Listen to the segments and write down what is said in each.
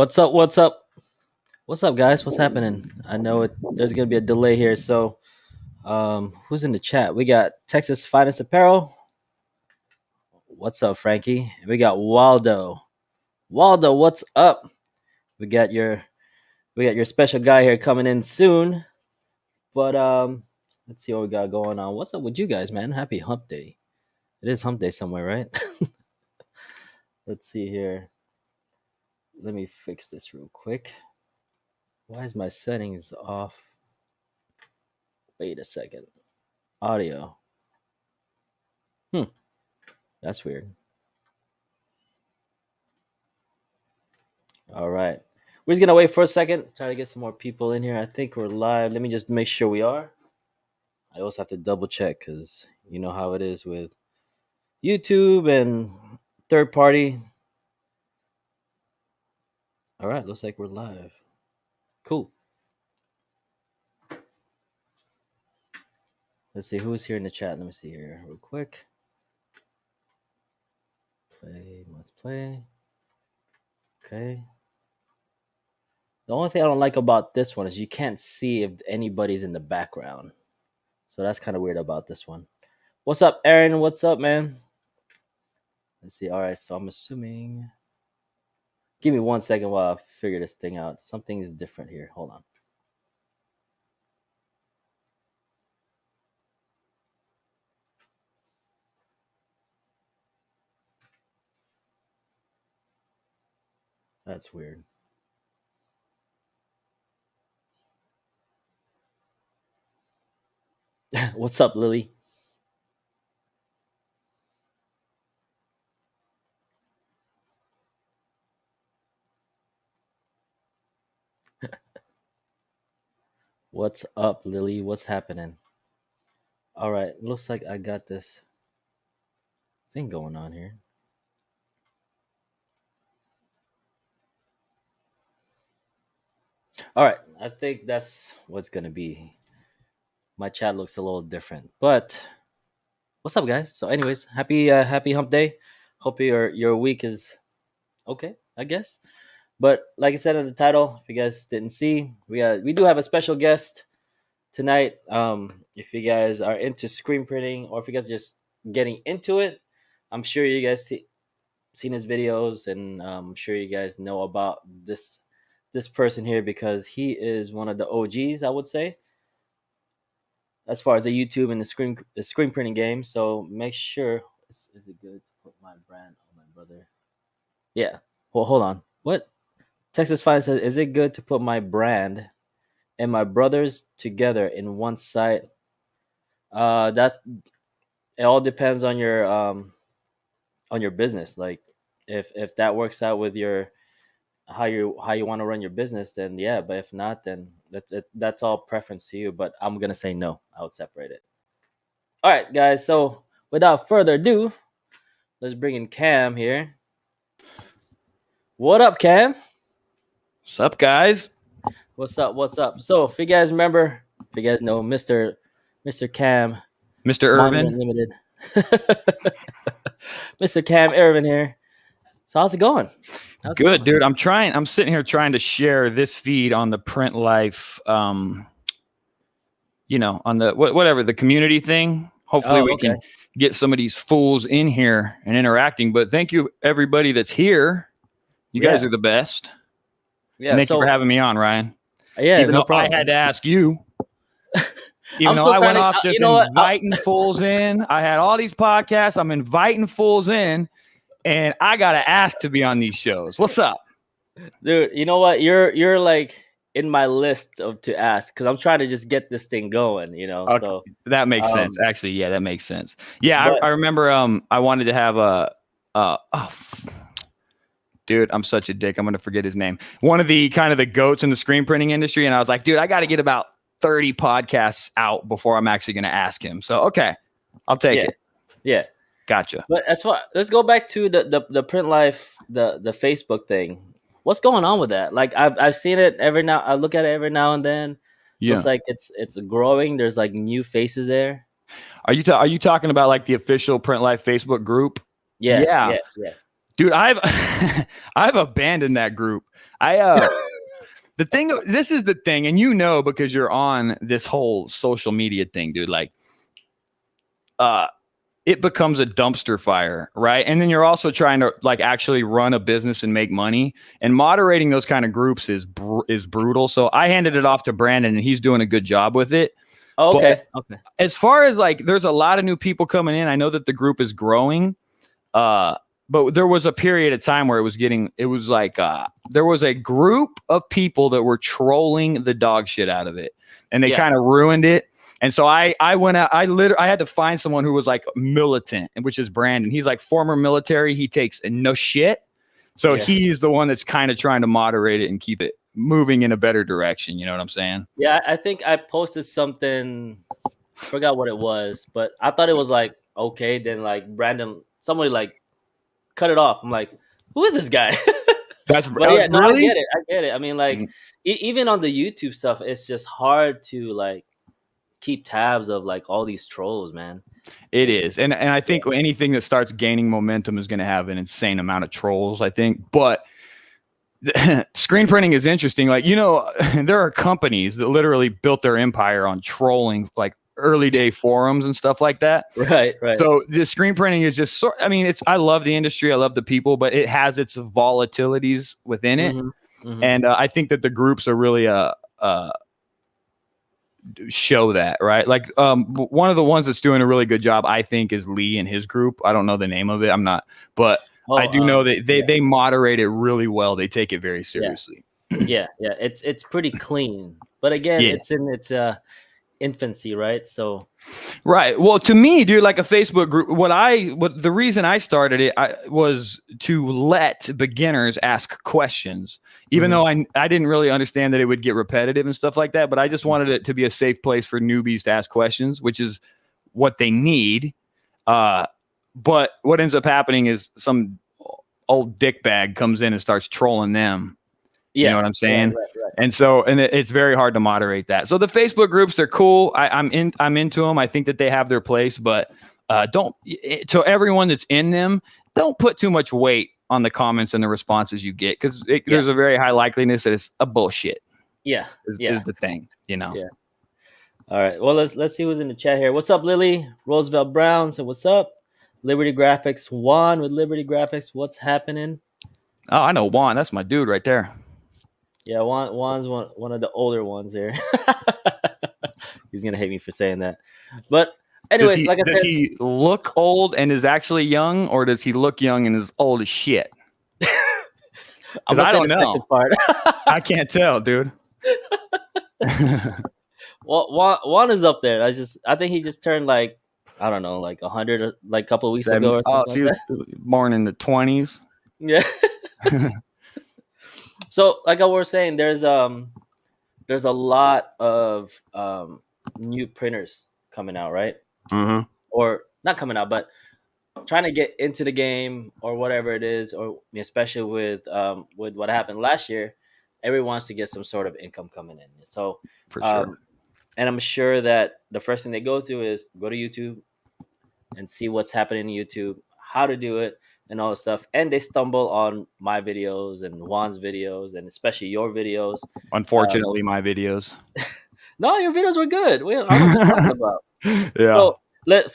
What's up? What's up? What's up, guys? What's happening? I know there's gonna be a delay here. So, who's in the chat? We got Texas Finest Apparel. What's up, Frankie? We got Waldo. Waldo, what's up? We got your special guy here coming in soon. But let's see what we got going on. What's up with you guys, man? Happy Hump Day. It is Hump Day somewhere, right? Let's see here. Let me fix this real quick. Why is my settings off? Wait a second. Audio. That's weird. All right. We're just gonna wait for a second. Try to get some more people in here. I think we're live. Let me just make sure we are. I also have to double check because you know how it is with YouTube and third party. All right, looks like we're live. Cool. Let's see who's here in the chat. Let me see here real quick. Play, must play. Okay. The only thing I don't like about this one is you can't see if anybody's in the background. So that's kind of weird about this one. What's up, Aaron? What's up, man? Let's see. All right, so I'm assuming. Give me 1 second while I figure this thing out. Something is different here. Hold on. That's weird. What's up, Lily? What's up, Lily? What's happening? All right, looks like I got this thing going on here. All right, I think that's what's gonna be. My chat looks a little different, but what's up, guys? So, anyways, happy Hump Day. Hope your week is okay, I guess. But like I said in the title, if you guys didn't see, we do have a special guest tonight. If you guys are into screen printing or if you guys are just getting into it, I'm sure you guys seen his videos, and I'm sure you guys know about this person here because he is one of the OGs, I would say, as far as the YouTube and the screen printing game. So make sure is it good to put my brand on my brother? Yeah. Well, hold on. What? Texas Five says, is it good to put my brand and my brothers together in one site? That's it. All depends on your business. Like if that works out with your how you want to run your business, then yeah. But if not, then that's all preference to you. But I'm gonna say no. I would separate it. All right, guys. So without further ado, let's bring in Cam here. What up, Cam? What's up, guys? What's up? What's up? So if you guys remember, if you guys know Mr. Cam, Mr. EARVEN. Limited. Mr. Cam EARVEN here. So how's it going? Good, dude. I'm sitting here trying to share this feed on the Print Life, on the whatever the community thing. Hopefully we can get some of these fools in here and interacting. But thank you, everybody that's here. You guys are the best. Yeah. And thank you for having me on, Ryan. Yeah, even though I had to ask you. Even though I went off just inviting fools in. I had all these podcasts. I'm inviting fools in. And I gotta ask to be on these shows. What's up, dude? You know what? You're like in my list to ask because I'm trying to just get this thing going. Okay. So that makes sense. Actually, yeah, that makes sense. Yeah, I remember. I wanted to have dude, I'm such a dick. I'm gonna forget his name. One of the kind of the goats in the screen printing industry, and I was like, dude, I got to get about 30 podcasts out before I'm actually gonna ask him. So okay, I'll take it. Yeah. Gotcha. But as far, let's go back to the Print Life, the Facebook thing. What's going on with that? Like I've seen it I look at it every now and then. Yeah. Looks like it's growing. There's like new faces there. Are you talking about like the official Print Life Facebook group? Yeah. Dude, I've abandoned that group. This is the thing, and because you're on this whole social media thing, dude, like, it becomes a dumpster fire, right? And then you're also trying to like actually run a business and make money, and moderating those kind of groups is brutal. So I handed it off to Brandon, and he's doing a good job with it. Oh, okay. Okay. As far as like, there's a lot of new people coming in. I know that the group is growing. But there was a period of time where there was a group of people that were trolling the dog shit out of it, and they kind of ruined it. And so I went out, I had to find someone who was like militant, which is Brandon. He's like former military. He takes no shit. So he's the one that's kind of trying to moderate it and keep it moving in a better direction. You know what I'm saying? Yeah. I think I posted something, forgot what it was, but I thought it was like, okay. Then like somebody like cut it off. I'm like, who is this guy? Really? I get it. I mean, like, even on the YouTube stuff, it's just hard to like keep tabs of like all these trolls, man. It is. And I think anything that starts gaining momentum is going to have an insane amount of trolls, I think. But screen printing is interesting. Like, there are companies that literally built their empire on trolling, like early day forums and stuff like that. Right. So the screen printing is just I love the industry. I love the people, but it has its volatilities within it. And I think that the groups are really show that, right? Like one of the ones that's doing a really good job, I think, is Lee and his group. I don't know the name of it. I'm not, but I do know that they moderate it really well. They take it very seriously. Yeah. It's pretty clean, but again, it's in its infancy, right? So right. Well, to me, dude, like a Facebook group, the reason I started it was to let beginners ask questions, even though I didn't really understand that it would get repetitive and stuff like that. But I just wanted it to be a safe place for newbies to ask questions, which is what they need. But what ends up happening is some old dickbag comes in and starts trolling them. You know what I'm saying? Right. And so, it's very hard to moderate that. So the Facebook groups, they're cool. I'm into them. I think that they have their place, but to everyone that's in them, don't put too much weight on the comments and the responses you get, because there's a very high likeliness that it's a bullshit. Yeah, is the thing. Yeah. All right. Well, let's see who's in the chat here. What's up, Lily? Roosevelt Brown. So what's up? Liberty Graphics. Juan with Liberty Graphics. What's happening? Oh, I know Juan. That's my dude right there. Yeah, Juan's one of the older ones there. He's gonna hate me for saying that, but anyways, does he look old and is actually young, or does he look young and is old as shit? Because I don't know. Part. I can't tell, dude. Well, Juan is up there. I think he just turned like, I don't know, like 100 like a couple of weeks ago. Or something like that. Born in the 20s. Yeah. So, like I was saying, there's a lot of new printers coming out, right? Or not coming out, but trying to get into the game or whatever it is, or especially with what happened last year, everyone wants to get some sort of income coming in. So, for sure. And I'm sure that the first thing they go to is go to YouTube and see what's happening in YouTube, how to do it, and all the stuff. And they stumble on my videos and Juan's videos, and especially your videos. Unfortunately, my videos. No, your videos were good. I don't know what you're talking about. Yeah. So,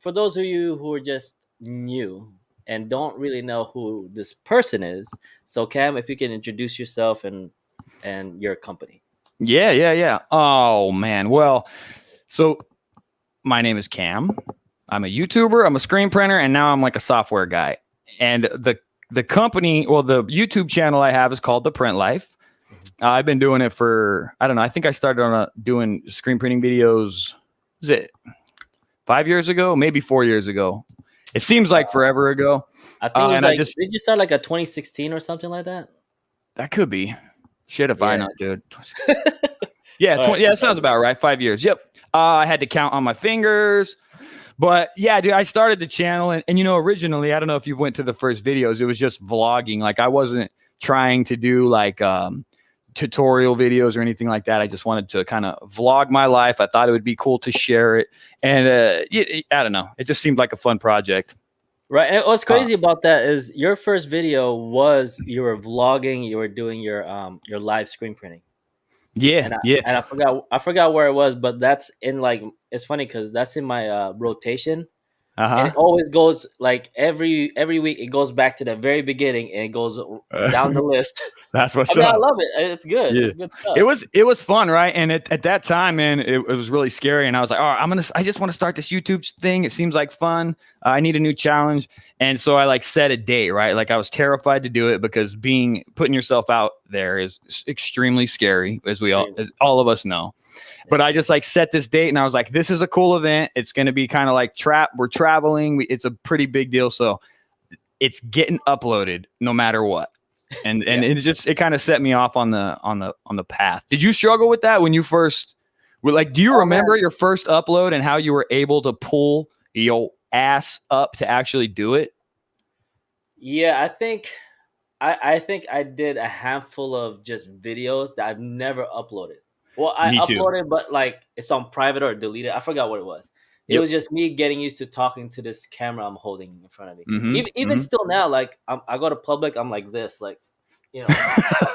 for those of you who are just new and don't really know who this person is, so Cam, if you can introduce yourself and your company. Yeah. Oh man. Well, so my name is Cam. I'm a YouTuber, I'm a screen printer, and now I'm like a software guy. And the company, well, the YouTube channel I have is called The Print Life. I've been doing it for, I don't know, I think I started doing screen printing videos, was it 5 years ago? Maybe 4 years ago. It seems like forever ago. I think it was did you start like a 2016 or something like that? That could be. Shit if I know, dude. Yeah, that sounds about right. 5 years. Yep. I had to count on my fingers. But yeah, dude, I started the channel and originally, I don't know if you went to the first videos, it was just vlogging. Like I wasn't trying to do like tutorial videos or anything like that. I just wanted to kind of vlog my life. I thought it would be cool to share it. And I don't know, it just seemed like a fun project. Right. And what's Uh, crazy about that is your first video was you were vlogging, you were doing your live screen printing. yeah, And I yeah. and I forgot where it was, but that's in like it's funny because that's in my rotation, and Uh it always goes like every week it goes back to the very beginning and it goes down huh. the list. That's I what's mean, I up. love it. It's good. Yeah. It's good stuff. It was fun, right? And at that time, man, it was really scary. And I was like, oh, I just want to start this YouTube thing. It seems like fun. I need a new challenge. And so I like set a date, right? Like I was terrified to do it because putting yourself out there is extremely scary, Extremely. as all of us know. Yeah. But I just like set this date and I was like, this is a cool event. It's going to be kind of like we're traveling. It's a pretty big deal. So it's getting uploaded no matter what. And Yeah. it kind of set me off on the path. Did you struggle with that when you first were like, do you Oh man. remember your first upload and how you were able to pull your ass up to actually do it? Yeah, I think I did a handful of just videos that I've never uploaded. Well, I Me too. uploaded, but like it's on private or deleted. I forgot what it was. It Yep. was just me getting used to talking to this camera I'm holding in front of me. Mm-hmm. Even Mm-hmm. still now, like I go to public, I'm like this, like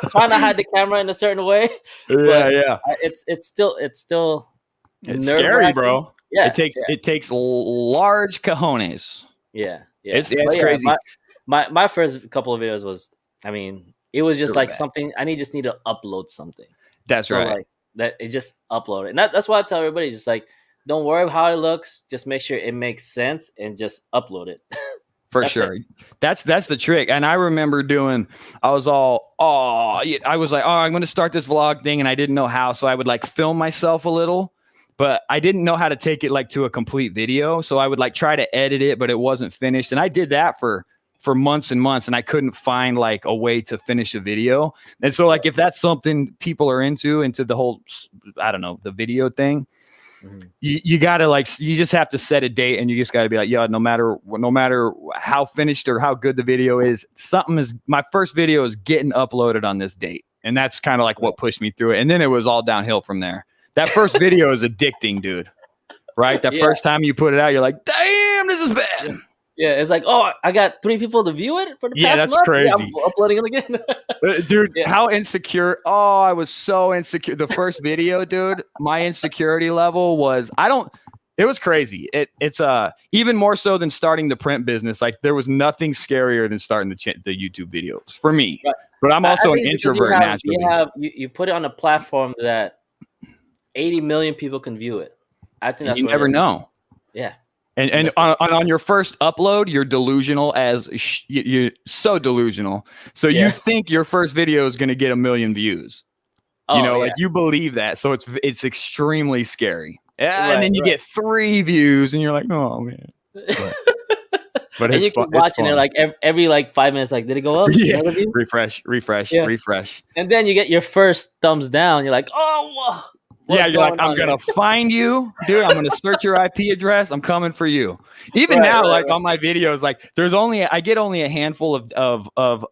trying to hide the camera in a certain way, Yeah, but yeah. it's still It's nerve scary, wracking. bro. Yeah, yeah, It takes large cojones. yeah. It's But yeah, crazy. my first couple of videos was, I mean, it was just They're like bad. something just need to upload something. That's So right. like that, it just upload it. And that's why I tell everybody, just like don't worry about how it looks, just make sure it makes sense and just upload it. For That's it. sure. That's the trick. And I remember I was all, I was like, oh, I'm going to start this vlog thing. And I didn't know how. So I would like film myself a little, but I didn't know how to take it like to a complete video. So I would like try to edit it, but it wasn't finished. And I did that for months and months. And I couldn't find like a way to finish a video. And so like, if that's something people are into the whole, I don't know, the video thing, Mhm. you gotta like you just have to set a date and you just gotta be like, yeah, no matter how finished or how good the video is, my first video is getting uploaded on this date. And that's kind of like Right. what pushed me through it. And then it was all downhill from there. That first video is addicting, dude. Right? That Yeah, first time you put it out, you're like, damn, this is yeah, bad. yeah. It's like, oh, I got 3 people to view it for the Yeah, past that's month. Yeah, I'm crazy. uploading it again. Dude, Yeah. how insecure. Oh, I was so insecure. The first video, dude, my insecurity level was, it was crazy. It's even more so than starting the print business. Like there was nothing scarier than starting the YouTube videos for me. Right. But I'm I also an think it's because introvert naturally. you put it on a platform that 80 million people can view it. I think And that's you what it never is. know. Yeah. And And that's on your first upload, you're delusional you're so delusional. So you yeah. think your first video is going to get 1 million views. Oh Like yeah. you believe that. So it's extremely scary. And Right, then you right. get 3 views and you're like, oh man. But And it's you fun. keep It's watching it fun. like every like 5 minutes, like, did it go up? Yeah. Another view? Refresh, refresh, Yeah. refresh. And then you get your first thumbs down. You're like, oh, Yeah, what's you're like, going I'm on here? gonna find you, dude. I'm gonna search your IP address. I'm coming for you. Even Right, now, right, like right. on my videos, like I get only a handful of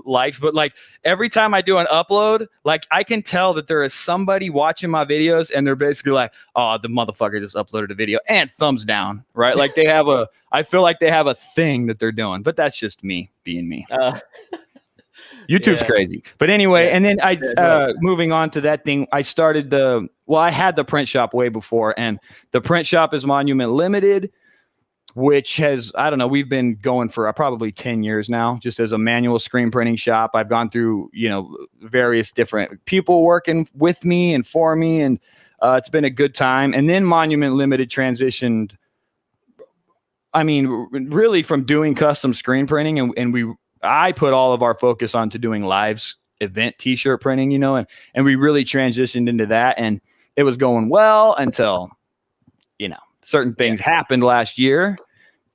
likes, but like every time I do an upload, like I can tell that there is somebody watching my videos and they're basically like, oh, the motherfucker just uploaded a video and thumbs down, right? Like I feel like they have a thing that they're doing, but that's just me being me. Uh, YouTube's yeah, crazy. But anyway, yeah, and then yeah. Go ahead. moving on to that thing, I started I had the print shop way before, and the print shop is Monument Limited, which has, I don't know, we've been going for probably 10 years now, just as a manual screen printing shop. I've gone through, various different people working with me and for me, and it's been a good time. And then Monument Limited transitioned, I mean, really from doing custom screen printing, and I put all of our focus onto doing lives event t-shirt printing, and we really transitioned into that, and it was going well until, certain Yeah. things happened last year.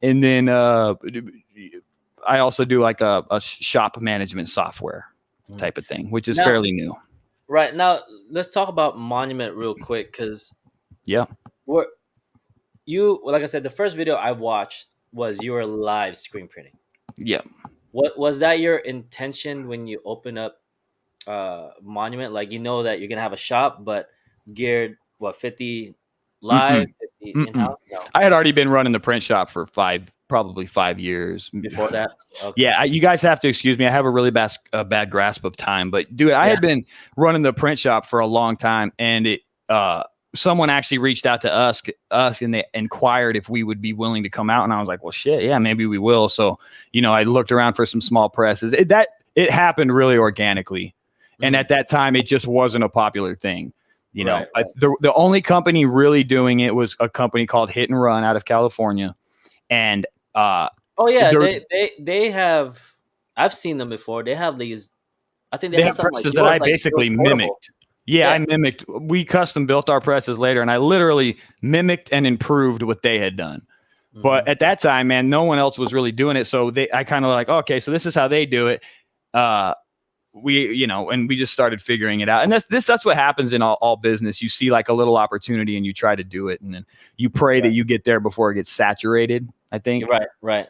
And then I also do like a shop management software type of thing, which is Now, fairly new. right now, let's talk about Monument real quick, because Yeah. we're like I said, the first video I watched was your live screen printing. Yeah. What was that your intention when you open up Monument? Like, that you're gonna have a shop, but geared 50 live, Mm-mm. in house? No. I had already been running the print shop for probably 5 years Before that. Okay. Yeah, you guys have to excuse me. I have a really bad grasp of time, but dude, I had been running the print shop for a long time, and someone actually reached out to us, and they inquired if we would be willing to come out, and I was like, well, shit, yeah, maybe we will. So, I looked around for some small presses. It happened really organically, and at that time, it just wasn't a popular thing. Right. The only company really doing it was a company called Hit and Run out of California, and they have. I've seen them before. They have these. I think they have presses that I basically mimicked. Yeah, I mimicked. We custom built our presses later, and I literally mimicked and improved what they had done. But at that time, man, no one else was really doing it. So I kind of like, okay, so this is how they do it. And we just started figuring it out. And that's what happens in all business. You see like a little opportunity and you try to do it, and then you pray that you get there before it gets saturated, I think. Right.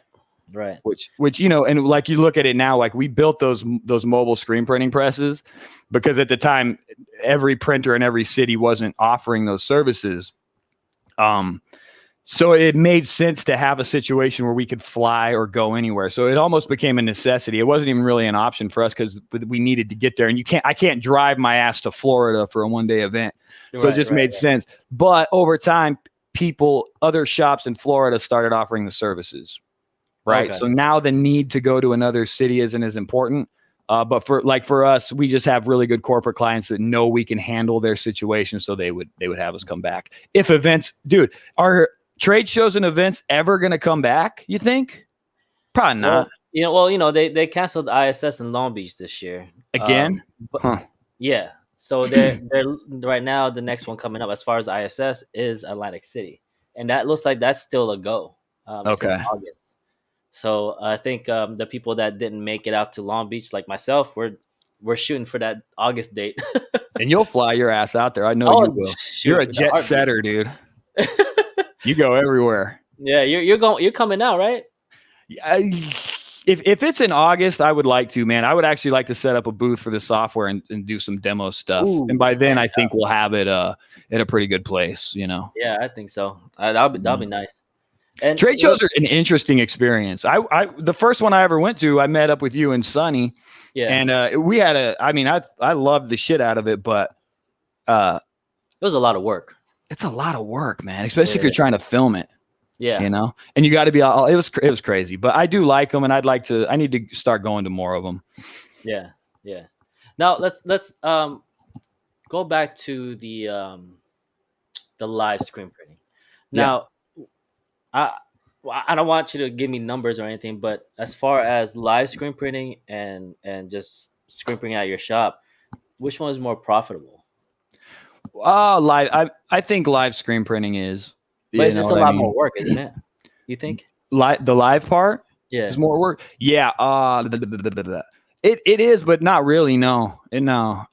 Which and like you look at it now, like we built those mobile screen printing presses because at the time every printer in every city wasn't offering those services. So it made sense to have a situation where we could fly or go anywhere. So it almost became a necessity. It wasn't even really an option for us because we needed to get there. And I can't drive my ass to Florida for a one-day event. So it just made sense. But over time, other shops in Florida started offering the services. Right. Okay. So now the need to go to another city isn't as important. But for us, we just have really good corporate clients that know we can handle their situation. So they would have us come back. If events, dude, are trade shows and events ever going to come back, you think? Probably not. They canceled ISS in Long Beach this year. Again? Yeah. So they're right now, the next one coming up as far as ISS is Atlantic City. And that looks like that's still a go. Okay. August. So I think the people that didn't make it out to Long Beach, like myself, we're shooting for that August date. And you'll fly your ass out there. I know you will. You're a jet setter, dude. You go everywhere. Yeah, you're coming out, right? If it's in August, I would like to, man. I would actually like to set up a booth for the software and do some demo stuff. Ooh, and by then, I think we'll have it in a pretty good place. Yeah, I think so. That'll be nice. And trade shows are an interesting experience. I the first one I ever went to, I met up with you and Sonny. Yeah. And we had I loved the shit out of it, but it was a lot of work. It's a lot of work, man, especially if you're trying to film it. Yeah. And you got to be all, it was crazy, but I do like them, and I need to start going to more of them. Yeah. Yeah. Now let's go back to the live screen printing. Now, I don't want you to give me numbers or anything, but as far as live screen printing and just screen printing at your shop, which one is more profitable? Live. I think live screen printing is. But it's just a lot more work, isn't it? You think? The live part? Yeah. Is more work. Yeah. It is, but not really. No.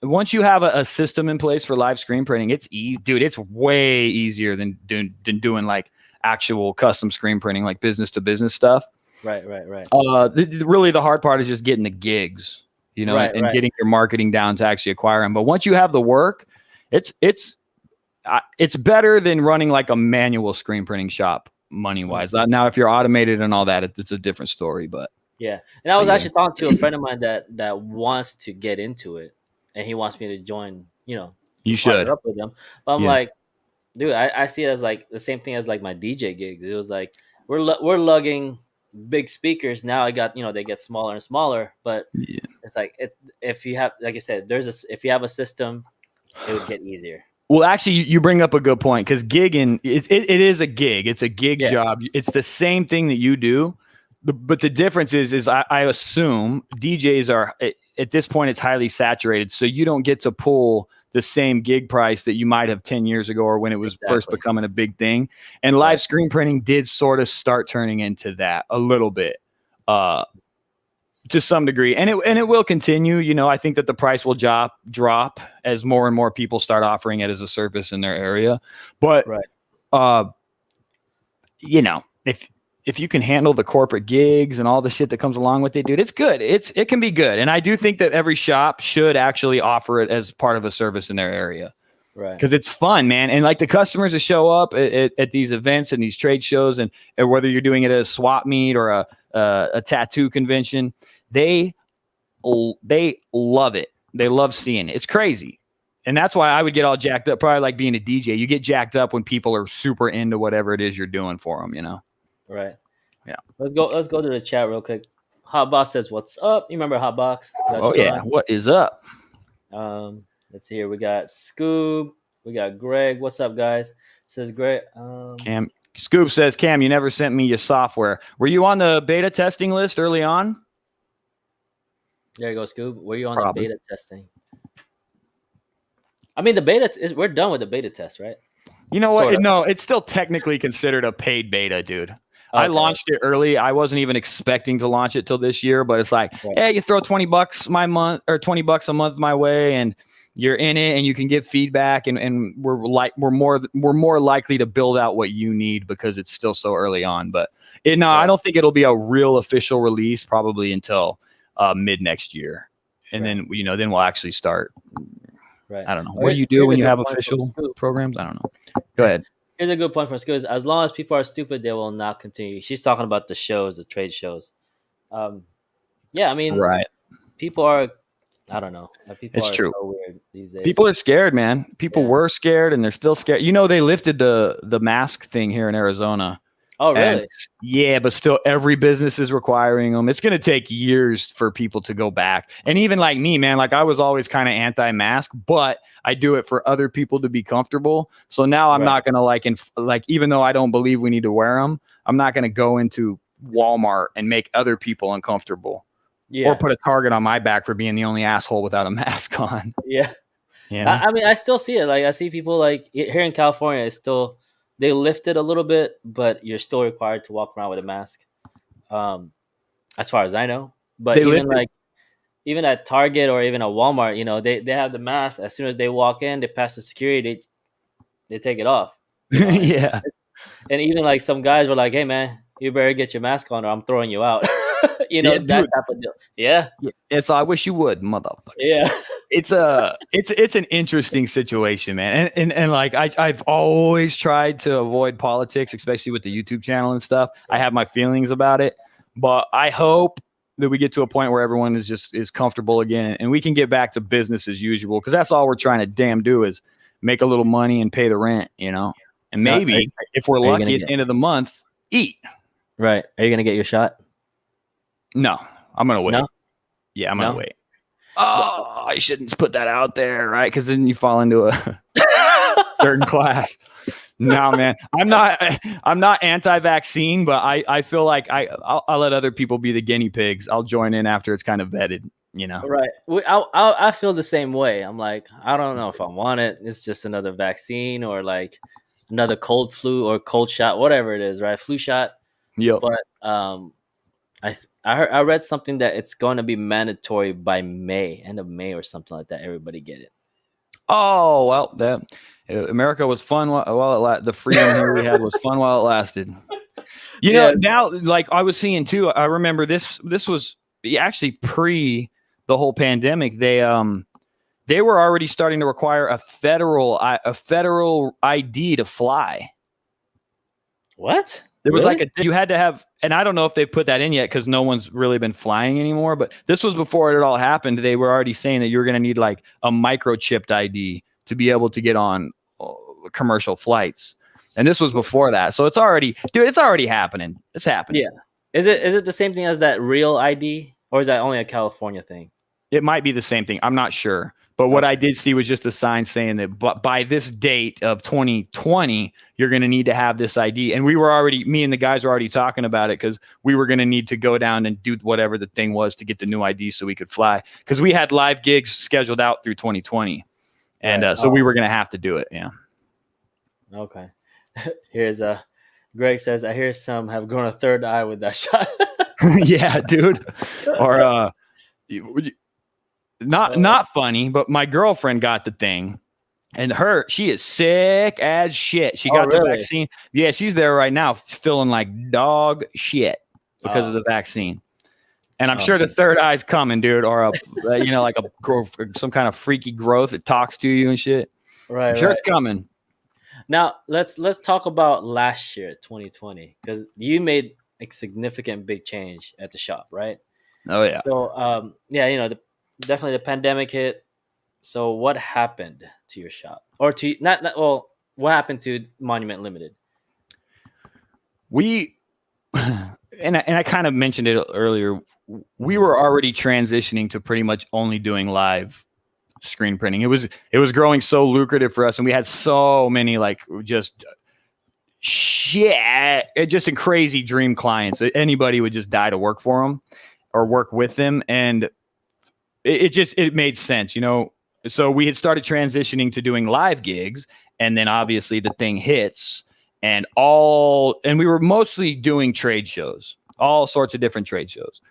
Once you have a system in place for live screen printing, it's easy, dude. It's way easier than doing like actual custom screen printing, like business to business stuff. Right. Really, the hard part is just getting the gigs, and getting your marketing down to actually acquire them. But once you have the work, it's better than running like a manual screen printing shop money wise. Now, if you're automated and all that, it's a different story. But yeah, and I was actually talking to a friend of mine that wants to get into it, and he wants me to join. You should up with them. But I'm like, dude, I see it as like the same thing as like my DJ gigs. It was like we're lugging big speakers. Now I got they get smaller and smaller, but it's like if you have, like you said, if you have a system, it would get easier. Well, actually, you bring up a good point, because gigging, it is a gig. It's a gig job. It's the same thing that you do, but the difference is I assume DJs are, at this point, it's highly saturated, so you don't get to pull the same gig price that you might have 10 years ago or when it was first becoming a big thing. And live screen printing did sort of start turning into that a little bit. To some degree, and it will continue. I think that the price will drop as more and more people start offering it as a service in their area. But if you can handle the corporate gigs and all the shit that comes along with it, dude, it's good. It can be good, and I do think that every shop should actually offer it as part of a service in their area. Right. Because it's fun, man. And like the customers that show up at these events and these trade shows, and whether you're doing it at a swap meet or a tattoo convention, they love it. They love seeing it. It's crazy. And that's why I would get all jacked up, probably like being a DJ. You get jacked up when people are super into whatever it is you're doing for them, you know? Right. Yeah. Let's go to the chat real quick. Hotbox says, "What's up?" You remember Hotbox? Oh yeah. What is up? Let's see here. We got Scoob. We got Greg. What's up, guys? Says Greg. Cam Scoob says, Cam, you never sent me your software. Were you on the beta testing list early on? There you go, Scoob. Were you on the beta testing? I mean, the beta we're done with the beta test, right? You know what? Sort of. No, it's still technically considered a paid beta, dude. Okay. I launched it early. I wasn't even expecting to launch it till this year, but it's like, hey, you throw $20 my month or $20 a month my way, and you're in it, and you can give feedback, and we're more likely to build out what you need because it's still so early on. But I don't think it'll be a real official release probably until mid next year, and then then we'll actually start. Right. I don't know. What do you do when you have official programs? I don't know. Go ahead. Here's a good point from Scoob. As long as people are stupid, they will not continue. She's talking about the shows, the trade shows. Yeah, I mean, right. People are, I don't know. People it's are true. So weird these days. People are scared, man. People were scared, and they're still scared. You know, they lifted the mask thing here in Arizona. Oh, really? Yeah, but still every business is requiring them. It's going to take years for people to go back. And even like me, man, like I was always kind of anti-mask, but I do it for other people to be comfortable. So now I'm not going to even though I don't believe we need to wear them, I'm not going to go into Walmart and make other people uncomfortable or put a target on my back for being the only asshole without a mask on. Yeah. You know? I mean, I still see it. Like I see people like here in California, it's still, they lift it a little bit, but you're still required to walk around with a mask. As far as I know, but even at Target or even at Walmart, you know, they have the mask. As soon as they walk in, they pass the security, they take it off. You know? Yeah. And even like some guys were like, "Hey man, you better get your mask on or I'm throwing you out." You know, that type of deal. Yeah. So I wish you would, motherfucker. Yeah. It's an interesting situation, man. And like I've always tried to avoid politics, especially with the YouTube channel and stuff. I have my feelings about it, but I hope that we get to a point where everyone is comfortable again and we can get back to business as usual, because that's all we're trying to damn do is make a little money and pay the rent, you know. And maybe if we're lucky at the end of the month, eat. Right. Are you gonna get your shot? No, I'm gonna wait. No? Yeah, I'm gonna wait. Oh, I shouldn't put that out there, right? Because then you fall into a certain class. No, man, I'm not anti-vaccine, but I feel like I'll let other people be the guinea pigs. I'll join in after it's kind of vetted, you know. Right. I feel the same way. I'm like, I don't know if I want it. It's just another vaccine or like another cold flu or cold shot, whatever it is, right? Flu shot. Yeah. But I read something that it's going to be mandatory by end of May or something like that. Everybody get it. Oh, well, America was fun while the freedom here we had was fun while it lasted. You know, now, like I was seeing too, I remember this was actually pre the whole pandemic. They were already starting to require a federal ID to fly. What? There was you had to have, and I don't know if they've put that in yet because no one's really been flying anymore, but this was before it all happened. They were already saying that you're going to need like a microchipped ID to be able to get on commercial flights. And this was before that. So it's already happening. It's happening. Yeah. Is it the same thing as that real ID, or is that only a California thing? It might be the same thing. I'm not sure. But what I did see was just a sign saying that by this date of 2020, you're going to need to have this ID. And me and the guys were already talking about it because we were going to need to go down and do whatever the thing was to get the new ID so we could fly. Because we had live gigs scheduled out through 2020. And so we were going to have to do it. Yeah. Okay. Here's Greg says, I hear some have grown a third eye with that shot. Yeah, dude. Or not funny, but my girlfriend got the thing, and she is sick as shit. She got the vaccine. Yeah, she's there right now, feeling like dog shit because of the vaccine. And I'm sure the third eye's coming, dude, or like some kind of freaky growth that talks to you and shit. Right, I'm sure right. it's coming. Now let's talk about last year, 2020, because you made a significant big change at the shop, right? Oh yeah. So yeah, definitely the pandemic hit. So what happened to your shop, or to not well, what happened to Monument Limited? We and I kind of mentioned it earlier. We Mhm. were already transitioning to pretty much only doing live screen printing. It was growing so lucrative for us, and we had so many like just shit, just in crazy dream clients. Anybody would just die to work for them or work with them, and it made sense, you know. So we had started transitioning to doing live gigs, and then obviously the thing hits, and we were mostly doing trade shows, all sorts of different trade shows,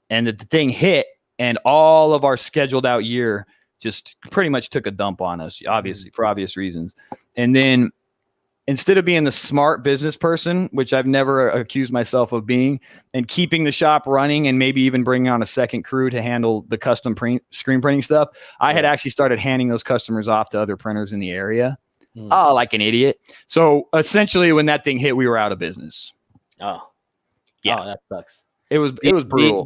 and the thing hit, and all of our scheduled out year just pretty much took a dump on us, obviously for obvious reasons. And then instead of being the smart business person, which I've never accused myself of being, and keeping the shop running and maybe even bringing on a second crew to handle the custom screen printing stuff, I had actually started handing those customers off to other printers in the area. Oh, like an idiot. So essentially when that thing hit, we were out of business. Oh, yeah. Oh, that sucks. It was brutal.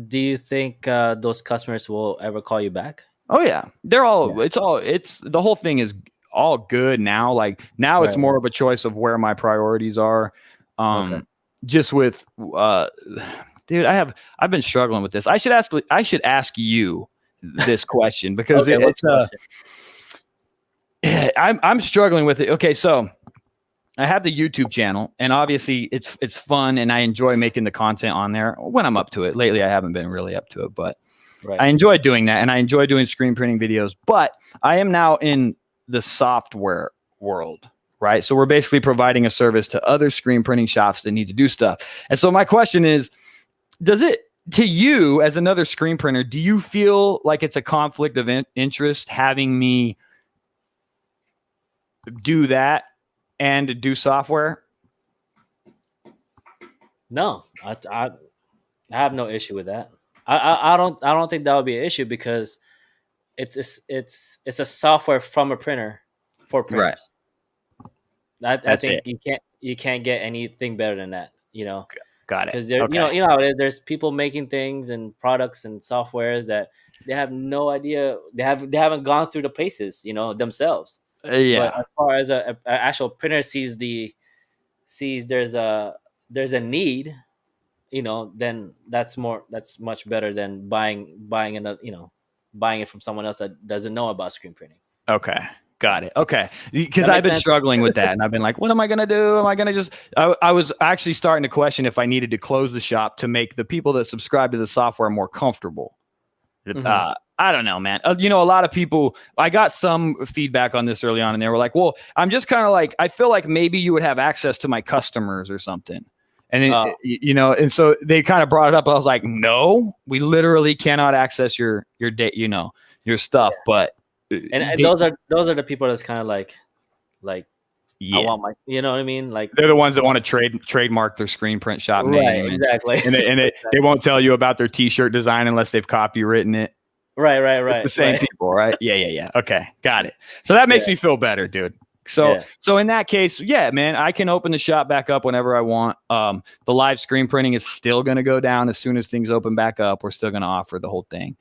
Do you think those customers will ever call you back? Oh yeah. It's the whole thing is all good now. Like now it's more of a choice of where my priorities are. Just with dude, I've been struggling with this. I should ask you this question because I'm struggling with it. Okay, so I have the YouTube channel, and obviously it's fun, and I enjoy making the content on there when I'm up to it. Lately, I haven't been really up to it, but I enjoy doing that, and I enjoy doing screen printing videos. But I am now in the software world, right? So we're basically providing a service to other screen printing shops that need to do stuff. And so my question is, to you as another screen printer, do you feel like it's a conflict of interest having me do that and do software? No, I have no issue with that. I don't think that would be an issue because it's a software from a printer for printers. Right. I think you can't get anything better than that. You know. Got it. Because there's people making things and products and softwares that they have no idea. They haven't gone through the paces, themselves. Yeah. But as far as a actual printer sees there's a need, then that's much better than buying another, buying it from someone else that doesn't know about screen printing. Okay. Got it. Okay. Because I've been struggling with that, and I've been like, what am I going to do? Am I going to just, I was actually starting to question if I needed to close the shop to make the people that subscribe to the software more comfortable. Mm-hmm. I don't know, man. A lot of people, I got some feedback on this early on, and they were like, well, I'm just kind of like, I feel like maybe you would have access to my customers or something. And then, and so they kind of brought it up. I was like, no, we literally cannot access your your stuff. Yeah. But and those are the people that's kind of like yeah. I want my, you know what I mean? Like they're the ones that want to trademark their screen print shop name. Exactly. And they won't tell you about their t-shirt design unless they've copywritten it. Right. It's the same people, right? Yeah. Okay. Got it. So that makes me feel better, dude. So in that case, yeah, man, I can open the shop back up whenever I want. The live screen printing is still going to go down as soon as things open back up. We're still going to offer the whole thing.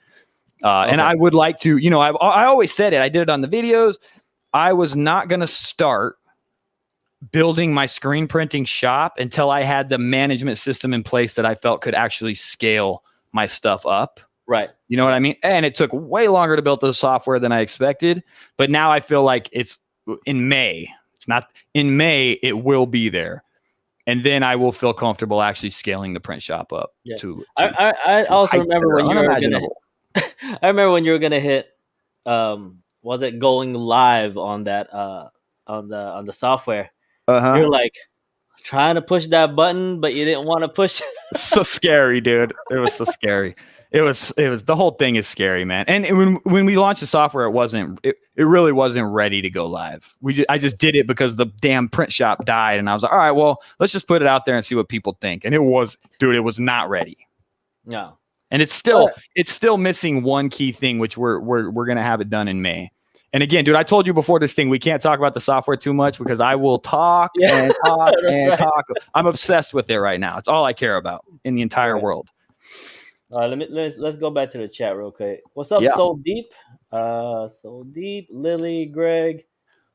And I would like to, I always said it. I did it on the videos. I was not going to start building my screen printing shop until I had the management system in place that I felt could actually scale my stuff up. Right. You know what I mean? And it took way longer to build the software than I expected. But now I feel like it's in May. It's not in May. It will be there. And then I will feel comfortable actually scaling the print shop up. Yeah. I also remember when you were going to I remember when you were going to hit, was it going live on that, on the software? You're like trying to push that button, but you didn't want to push. So scary, dude. It was so scary. It was the whole thing is scary, man. And when we launched the software, it really wasn't ready to go live. I just did it because the damn print shop died, and I was like, all right, well, let's just put it out there and see what people think. And it was not ready. No. And it's still missing one key thing, which we're gonna have it done in May. And again, dude, I told you before this thing, we can't talk about the software too much because I will talk and talk and talk. I'm obsessed with it right now. It's all I care about in the entire world. All right, let's go back to the chat real quick. What's up, Soul Deep? Soul Deep, Lily, Greg.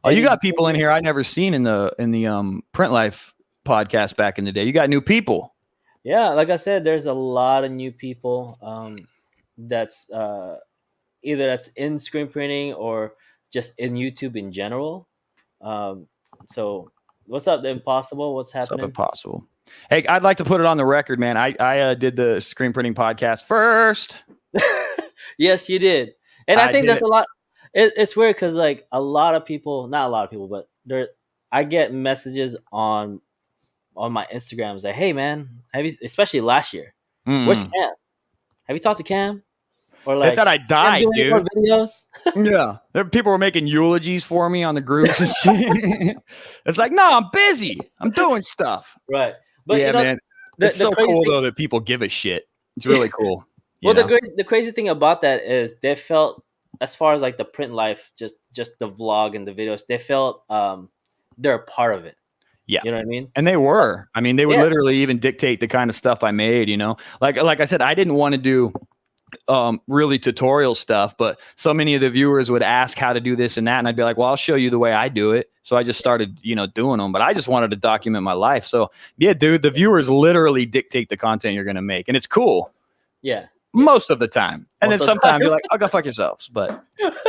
Oh, you got people in here I never seen in the Print Life podcast back in the day. You got new people. Yeah, like I said, there's a lot of new people. That's either that's in screen printing or just in YouTube in general. So what's up, The Impossible? What's happening? What's up, Impossible? Hey, I'd like to put it on the record, man. I did the screen printing podcast first. Yes, you did. And I think that's a lot. It's weird because like a lot of people, not a lot of people, but I get messages on my Instagrams like, hey man, especially last year, where's Cam? Have you talked to Cam? Or like, they thought I died, dude. Videos? Yeah, people were making eulogies for me on the groups and shit. It's like, no, I'm busy. I'm doing stuff. Right. But yeah, man, it's so cool though that people give a shit. It's really cool. Well, the crazy thing about that is they felt, as far as like the Print Life, just the vlog and the videos, they felt they're a part of it. Yeah. You know what I mean? And they were. I mean, they would literally even dictate the kind of stuff I made, you know? Like I said, I didn't want to do really tutorial stuff, but so many of the viewers would ask how to do this and that, and I'd be like, well, I'll show you the way I do it. So I just started, doing them, but I just wanted to document my life. So yeah, dude, the viewers literally dictate the content you're going to make, and it's cool. Yeah. Most of the time. And then sometimes you're like, oh, go fuck yourselves. But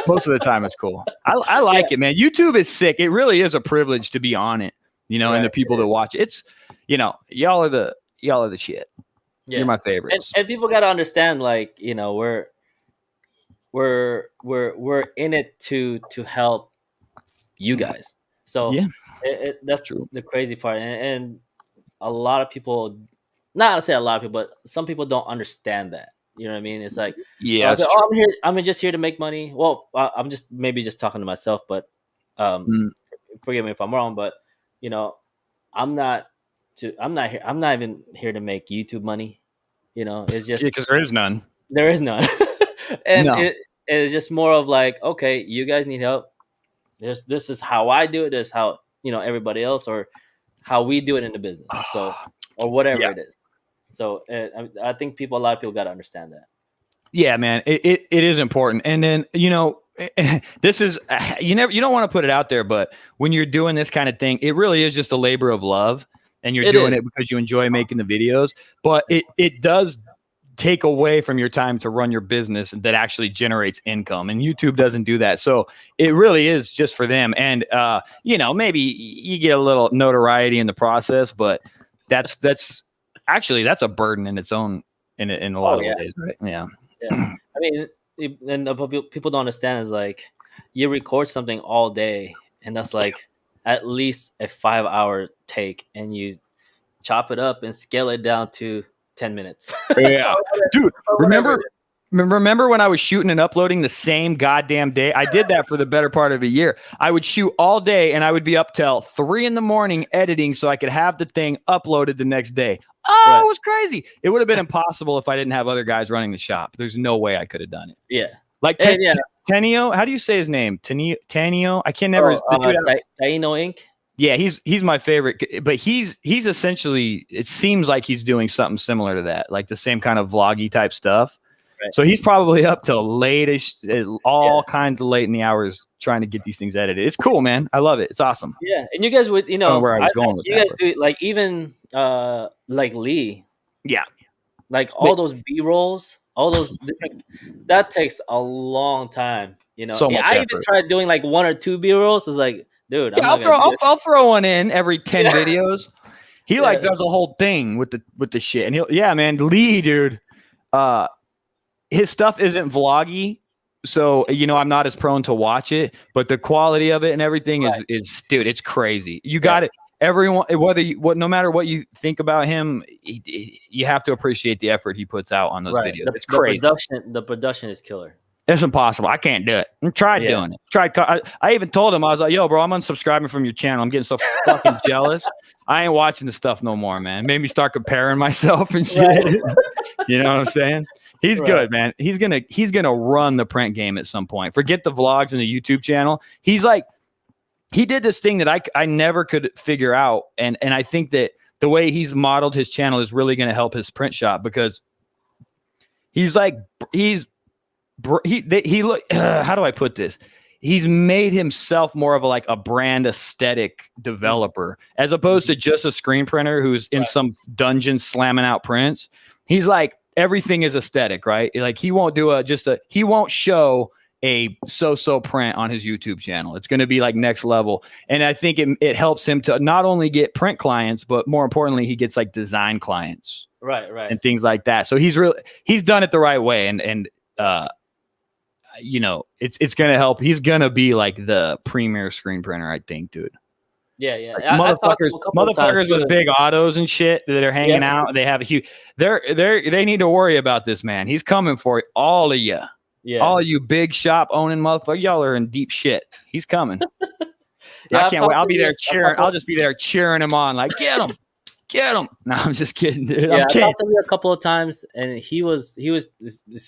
most of the time it's cool. I like it, man. YouTube is sick. It really is a privilege to be on it, and the people that watch it. It's, y'all are the shit. Yeah. You're my favorites. And people got to understand, like, we're in it to help you guys. So that's true. The crazy part. And a lot of people, not to say a lot of people, but some people don't understand that. You know what I mean? It's like, I'm just here to make money. Well, I'm just talking to myself, but forgive me if I'm wrong, but I'm not even here to make YouTube money. It's just because there is none. There is none. And it's just more of like, okay, you guys need help. This is how I do it. This is how, everybody else, or how we do it in the business. So, or whatever it is. So I think a lot of people got to understand that. Yeah, man, it is important. And then, this is, you don't want to put it out there, but when you're doing this kind of thing, it really is just a labor of love, and you're doing it because you enjoy making the videos, but it does take away from your time to run your business that actually generates income, and YouTube doesn't do that. So it really is just for them. And, maybe you get a little notoriety in the process, but that's a burden in its own, in a lot of ways, right? Yeah. I mean, and people don't understand is like, you record something all day, and that's like at least a 5-hour take, and you chop it up and scale it down to 10 minutes. Yeah, dude. Remember when I was shooting and uploading the same goddamn day? I did that for the better part of a year. I would shoot all day, and I would be up till 3 a.m. editing so I could have the thing uploaded the next day. Oh, It was crazy. It would have been impossible if I didn't have other guys running the shop. There's no way I could have done it. Yeah. Like Tenio, how do you say his name? Tenio? I can't never. Taino Inc. Yeah, he's my favorite, but he's essentially, it seems like he's doing something similar to that, like the same kind of vloggy type stuff. Right. So he's probably up till late-ish, kinds of late in the hours trying to get these things edited. It's cool, man. I love it. It's awesome. Yeah, and you guys would, I don't know where I was going with you that. guys do it, like even like Lee. Yeah. Like all those B-rolls, all those different, that takes a long time. So much effort. I even tried doing like 1 or 2 B-rolls. It's like, dude, I'll throw one in every 10 videos. He does a whole thing with the shit. And man, Lee, dude, his stuff isn't vloggy, so I'm not as prone to watch it, but the quality of it and everything is dude, it's crazy. You got it. Everyone, no matter what you think about him, you have to appreciate the effort he puts out on those videos. It's crazy. The production is killer. It's impossible. I can't do it. I tried doing it. I even told him, I was like, yo, bro, I'm unsubscribing from your channel. I'm getting so fucking jealous. I ain't watching the stuff no more, man. It made me start comparing myself and shit. You know what I'm saying? He's good, man. He's gonna run the print game at some point. Forget the vlogs and the YouTube channel. He's like, he did this thing that I never could figure out, and I think that the way he's modeled his channel is really going to help his print shop, because he's like he look how do I put this? He's made himself more of a brand aesthetic developer, as opposed to just a screen printer who's in some dungeon slamming out prints. He's like, everything is aesthetic, right? Like, he won't do he won't show a so-so print on his YouTube channel. It's going to be like next level. And I think it helps him to not only get print clients, but more importantly, he gets like design clients. Right. And things like that. So he's done it the right way. And you know, it's going to help. He's going to be like the premier screen printer, I think, dude. Yeah. Like, motherfuckers with big autos and shit that are hanging out. They have a huge, they need to worry about this, man. He's coming for all of you. Yeah. All you big shop owning motherfuckers, y'all are in deep shit. He's coming. I can't wait. I'll be there cheering. I'll just be there cheering him on, like, get him. No, I'm just kidding, dude. Yeah, I talked to him a couple of times, and he was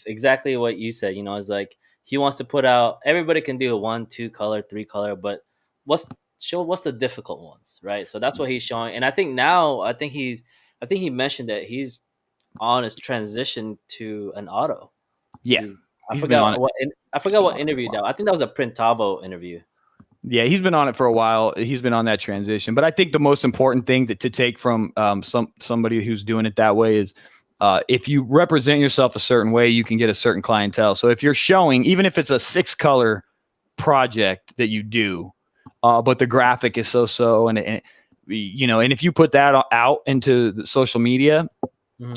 exactly what you said. You know, it's like he wants to put out. Everybody can do a 1, 2 color, 3 color, but what's the difficult ones, right? So that's what he's showing. And I think he mentioned that he's on his transition to an auto. Yeah. I forgot what interview that was. I think that was a Printavo interview. Yeah, he's been on it for a while. He's been on that transition. But I think the most important thing to take from somebody who's doing it that way is if you represent yourself a certain way, you can get a certain clientele. So if you're showing, even if it's a 6-color project that you do, but the graphic is so, and you know, and if you put that out into the social media,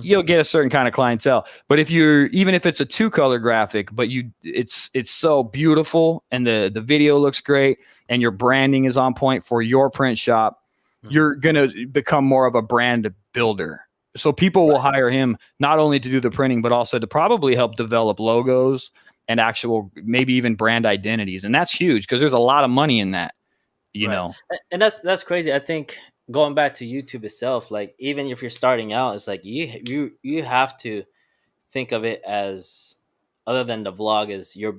you'll get a certain kind of clientele. But even if it's a 2-color graphic, but it's so beautiful and the video looks great and your branding is on point for your print shop, you're going to become more of a brand builder. So people will hire him not only to do the printing, but also to probably help develop logos and actual, maybe even brand identities. And that's huge, because there's a lot of money in that, you know? And that's crazy. I think, going back to YouTube itself, like, even if you're starting out, it's like you have to think of it as, other than the vlog, is you're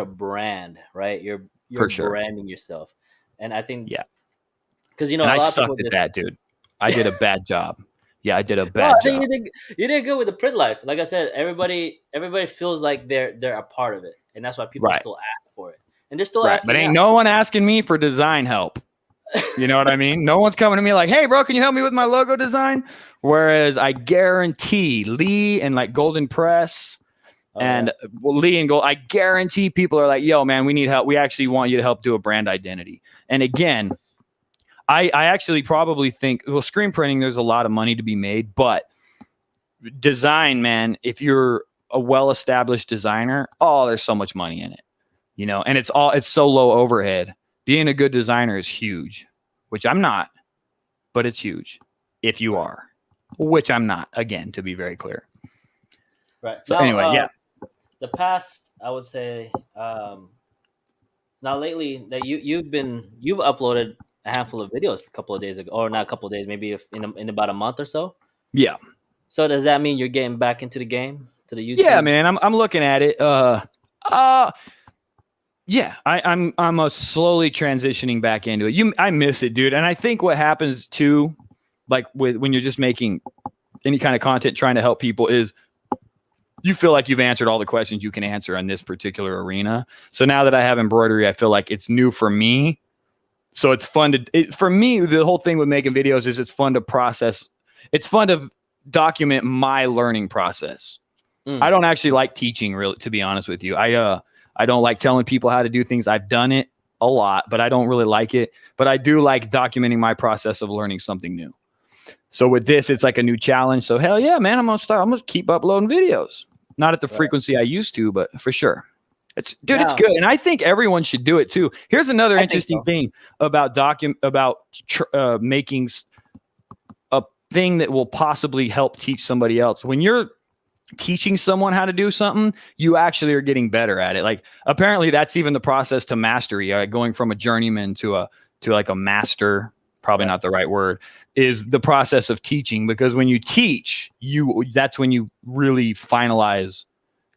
a brand, right? You're branding yourself. And I think, because, you know, and I sucked at that, dude. I did a bad job. Yeah, I did a bad job. You did good with the print life. Like I said, everybody feels like they're a part of it, and that's why people still ask for it, and they're still asking. But ain't no one asking me for design help. You know what I mean? No one's coming to me like, hey, bro, can you help me with my logo design? Whereas I guarantee Lee and like Golden Press and Lee and Gold, I guarantee people are like, yo, man, we need help. We actually want you to help do a brand identity. And again, I actually probably think, well, screen printing, there's a lot of money to be made, but design, man, if you're a well-established designer, there's so much money in it, you know, and it's so low overhead. Being a good designer is huge, which I'm not, but it's huge if you are, which I'm not, again, to be very clear. Right. So anyway, the past, I would say, now lately that you've uploaded a handful of videos a couple of days ago, or not a couple of days, maybe in about a month or so. Yeah. So does that mean you're getting back into the game, to the YouTube? Yeah, man, I'm looking at it. Yeah, I'm slowly transitioning back into it. I miss it, dude. And I think what happens too, like when you're just making any kind of content trying to help people, is you feel like you've answered all the questions you can answer in this particular arena. So now that I have embroidery, I feel like it's new for me. So it's fun for me, the whole thing with making videos is it's fun to process. It's fun to document my learning process. I don't actually like teaching, really, to be honest with you. I don't like telling people how to do things. I've done it a lot, but I don't really like it. But I do like documenting my process of learning something new. So with this, it's like a new challenge. So hell yeah, man, I'm gonna keep uploading videdos. Not at the frequency I used to, but for sure. It's good. And I think everyone should do it too. Here's another interesting thing about making a thing that will possibly help teach somebody else. When you're teaching someone how to do something, you actually are getting better at it. Like, apparently that's even the process to mastery, going from a journeyman to like a master probably not the right word, is the process of teaching. Because when you teach, that's when you really finalize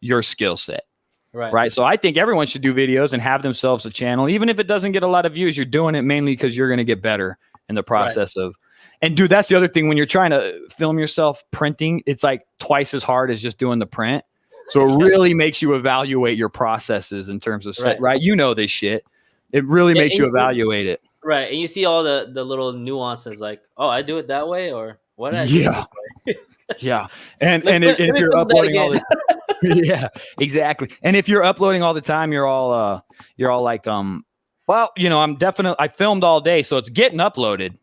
your skill set. Right. So I think everyone should do videos and have themselves a channel. Even if it doesn't get a lot of views, you're doing it mainly because you're going to get better in the process of. And dude, that's the other thing. When you're trying to film yourself printing, it's like twice as hard as just doing the print. So it really makes you evaluate your processes in terms of set, right? You know this shit. It really makes you evaluate it. Right. And you see all the little nuances like, oh, I do it that way, or what did I do this way? Yeah. And if you're uploading all this, yeah, exactly. And if you're uploading all the time, you're all like, well, you know, I filmed all day, so it's getting uploaded.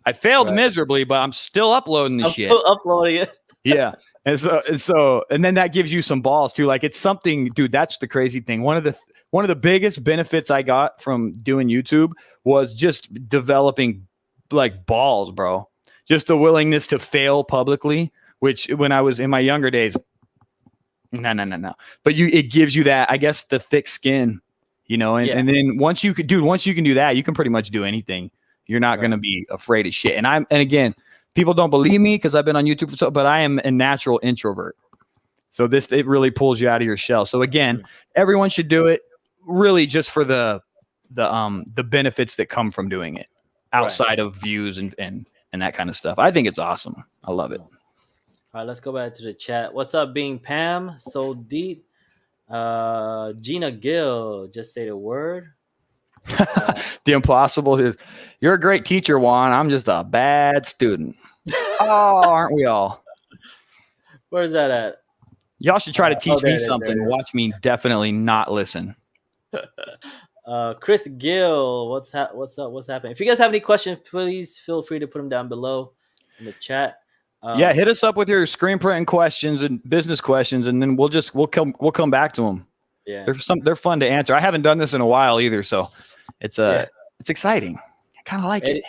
I failed miserably, but I'm still uploading the shit. Still uploading it. Yeah. And then that gives you some balls too. Like, it's something, dude, that's the crazy thing. One of the biggest benefits I got from doing YouTube was just developing like balls, bro. Just the willingness to fail publicly, which when I was in my younger days, no. But it gives you that, I guess, the thick skin, you know, and then once you can do that, you can pretty much do anything. You're not going to be afraid of shit. And again, people don't believe me because I've been on YouTube but I am a natural introvert. So it really pulls you out of your shell. So again, everyone should do it really just for the benefits that come from doing it outside of views and that kind of stuff. I think it's awesome. I love it. All right, let's go back to the chat. What's up, being Pam? So deep. Gina Gill, just say the word. The impossible is, you're a great teacher, Juan. I'm just a bad student. Oh, aren't we all? Where's that at? Y'all should try to teach me something. Watch me definitely not listen. Chris Gill, what's up? What's happening? If you guys have any questions, please feel free to put them down below in the chat. Yeah, hit us up with your screen printing questions and business questions, and then we'll come back to them. Yeah, they're fun to answer. I haven't done this in a while either, so it's exciting. I kind of like it.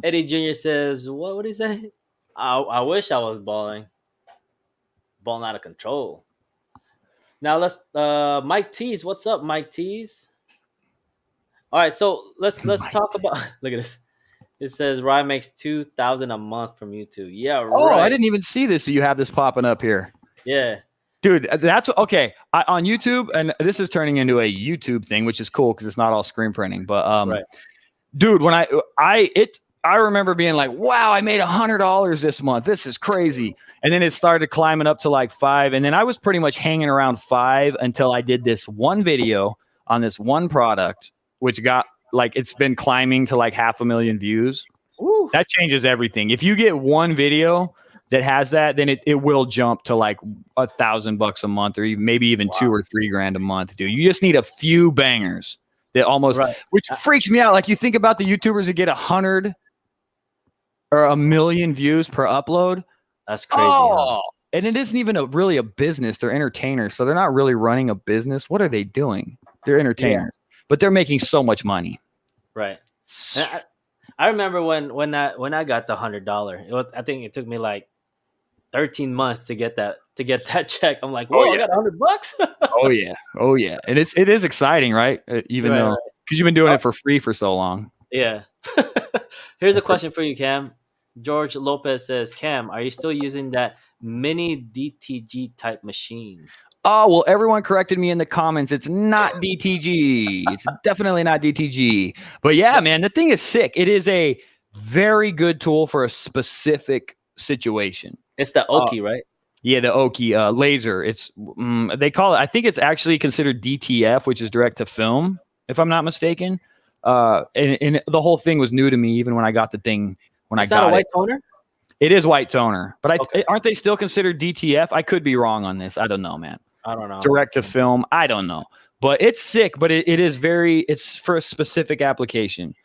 Eddie Jr. says, what would he say? I wish I was balling out of control. Now let's Mike Tees. What's up, Mike Tees? All right, so let's talk about. Look at this. It says Ryan makes $2,000 a month from YouTube. Yeah, right. Oh, I didn't even see this. So you have this popping up here. Yeah, dude, that's okay. On YouTube, and this is turning into a YouTube thing, which is cool because it's not all screen printing. But dude, when I remember being like, wow, I made $100 this month. This is crazy. And then it started climbing up to like 5. And then I was pretty much hanging around 5 until I did this one video on this one product, which got like, it's been climbing to like 500,000 views. Ooh. That changes everything. If you get one video that has that, then it will jump to like $1,000 a month, or maybe even $2,000 or $3,000 a month, dude. You just need a few bangers that almost, which freaks me out. Like, you think about the YouTubers that get 100 or 1,000,000 views per upload. That's crazy. Huh? And it isn't even really a business. They're entertainers. So they're not really running a business. What are they doing? They're entertainers, but they're making so much money. Right. I remember when I got the $100, I think it took me like 13 months to get that check. I'm like, whoa, I got $100. Oh yeah. And it is exciting, right? Even though, because you've been doing it for free for so long. Yeah. Here's a question for you, Cam. George Lopez says, Cam, are you still using that mini DTG type machine? Oh, well, everyone corrected me in the comments. It's not DTG. It's definitely not DTG. But yeah, man, the thing is sick. It is a very good tool for a specific situation. It's the Oki, right? Yeah, the Oki laser. It's they call it, I think it's actually considered DTF, which is direct to film, if I'm not mistaken. And the whole thing was new to me, even when I got the thing. It's not a white toner? It is white toner, but aren't they still considered DTF? I could be wrong on this. I don't know, man. I don't know. Direct to film. I don't know, but it's sick. But it's for a specific application.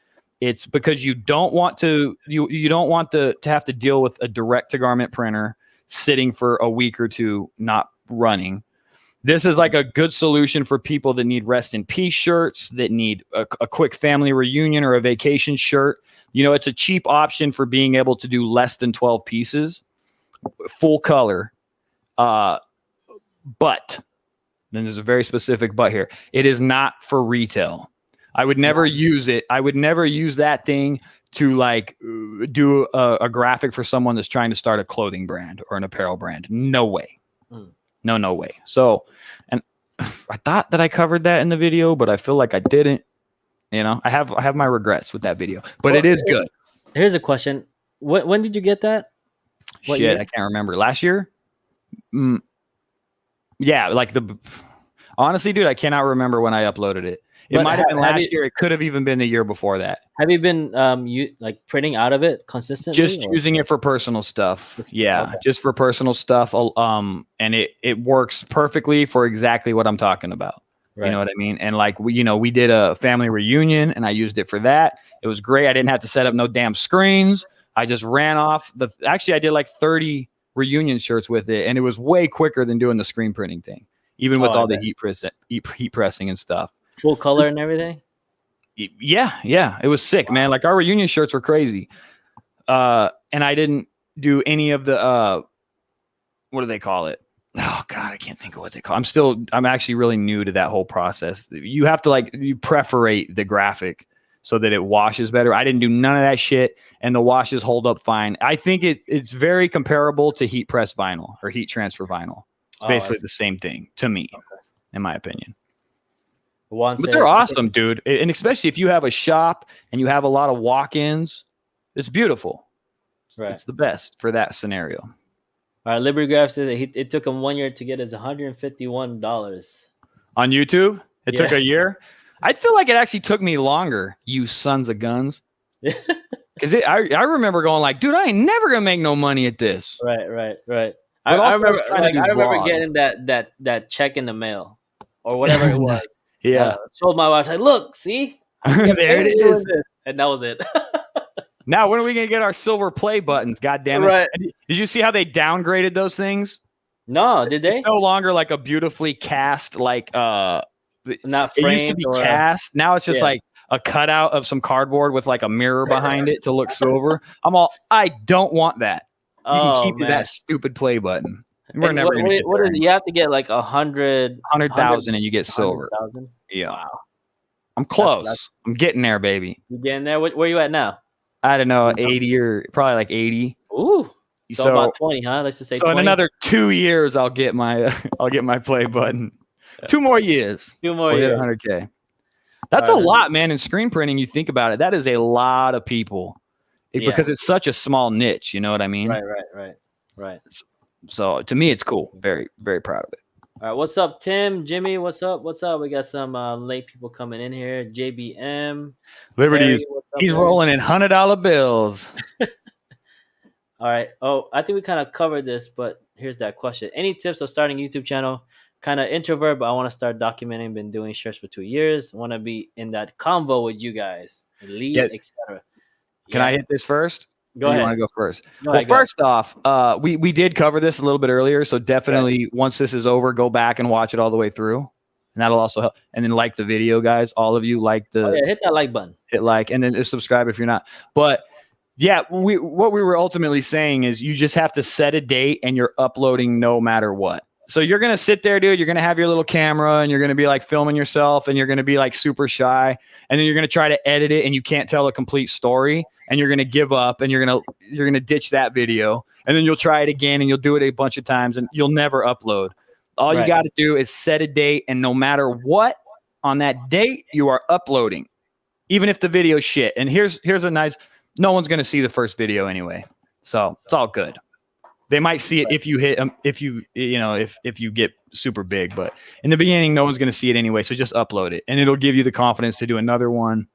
It's because you don't want to have to deal with a direct to garment printer sitting for a week or two not running. This is like a good solution for people that need rest in peace shirts, that need a quick family reunion or a vacation shirt. You know, it's a cheap option for being able to do less than 12 pieces, full color. But then there's a very specific but here. It is not for retail. I would never use it. I would never use that thing to like do a graphic for someone that's trying to start a clothing brand or an apparel brand. No way. No way. So, and I thought that I covered that in the video, but I feel like I didn't. You know, I have my regrets with that video, but it is good. Here's a question: when did you get that? What year? I can't remember. Last year? Yeah, like honestly, dude, I cannot remember when I uploaded it. It might have been last year. It could have even been the year before that. Have you been like printing out of it consistently? Just using it for personal stuff. Just for personal stuff. And it works perfectly for exactly what I'm talking about. Right. You know what I mean? And like we did a family reunion, and I used it for that. It was great. I didn't have to set up no damn screens. I just ran off actually I did like 30 reunion shirts with it, and it was way quicker than doing the screen printing thing, even with all the heat pressing and stuff. Full color and everything. Yeah, it was sick, man. Like our reunion shirts were crazy. And I didn't do any of the what do they call it? Oh God, I can't think of what they call it. I'm actually really new to that whole process. You have to you perforate the graphic so that it washes better. I didn't do none of that shit, and the washes hold up fine. I think it's very comparable to heat press vinyl or heat transfer vinyl. It's basically the same thing to me, in my opinion. But they're awesome, dude. And especially if you have a shop and you have a lot of walk-ins, it's beautiful. Right. It's the best for that scenario. All right, Liberty Graph says it took him 1 year to get his $151. On YouTube? It took a year? I feel like it actually took me longer, you sons of guns. Because I remember going like, dude, I ain't never going to make no money at this. Right. I remember getting that check in the mail or whatever it was. Showed my wife, like, look, see? There it is. And that was it. Now, when are we going to get our silver play buttons? God damn it. Right. Did you see how they downgraded those things? No, did they? It's no longer like a beautifully cast, like, not framed. It used to be cast. Now it's just like a cutout of some cardboard with like a mirror behind it to look silver. I don't want that. You can keep that stupid play button. We're never going to get what is it? You have to get like 100,000 and you get silver. 100,000? Yeah. Wow. I'm close. I'm getting there, baby. You getting there? Where are you at now? I don't know, 80 or probably like 80. Ooh. So about 20, huh? Let's just say 20. So in another 2 years, I'll get my play button. 2 more years. 2 more years. 100K. That's a lot, man. In screen printing, you think about it. That is a lot of people because it's such a small niche. You know what I mean? Right. So to me, it's cool. Very, very proud of it. All right. What's up, Tim? Jimmy, what's up? We got some late people coming in here. JBM. Liberty's. He's rolling in $100 bills. All right. Oh, I think we kind of covered this, but here's that question. Any tips of starting a YouTube channel? Kind of introvert, but I want to start documenting. Been doing shirts for 2 years. Want to be in that convo with you guys, lead, etc. Can I hit this first? Go ahead. You want to go first? First off, we did cover this a little bit earlier, so definitely once this is over, go back and watch it all the way through, and that'll also help. And then like the video, guys. All of you like hit that like button. Hit like, and then subscribe if you're not. But yeah, what we were ultimately saying is you just have to set a date, and you're uploading no matter what. So you're going to sit there, dude. You're going to have your little camera and you're going to be like filming yourself and you're going to be like super shy. And then you're going to try to edit it and you can't tell a complete story and you're going to give up and you're going to ditch that video. And then you'll try it again and you'll do it a bunch of times and you'll never upload. All you got to do is set a date. And no matter what, on that date, you are uploading, even if the video's shit. And here's a nice, no one's going to see the first video anyway. So it's all good. They might see it if you hit if you get super big, but in the beginning, no one's going to see it anyway. So just upload it and it'll give you the confidence to do another one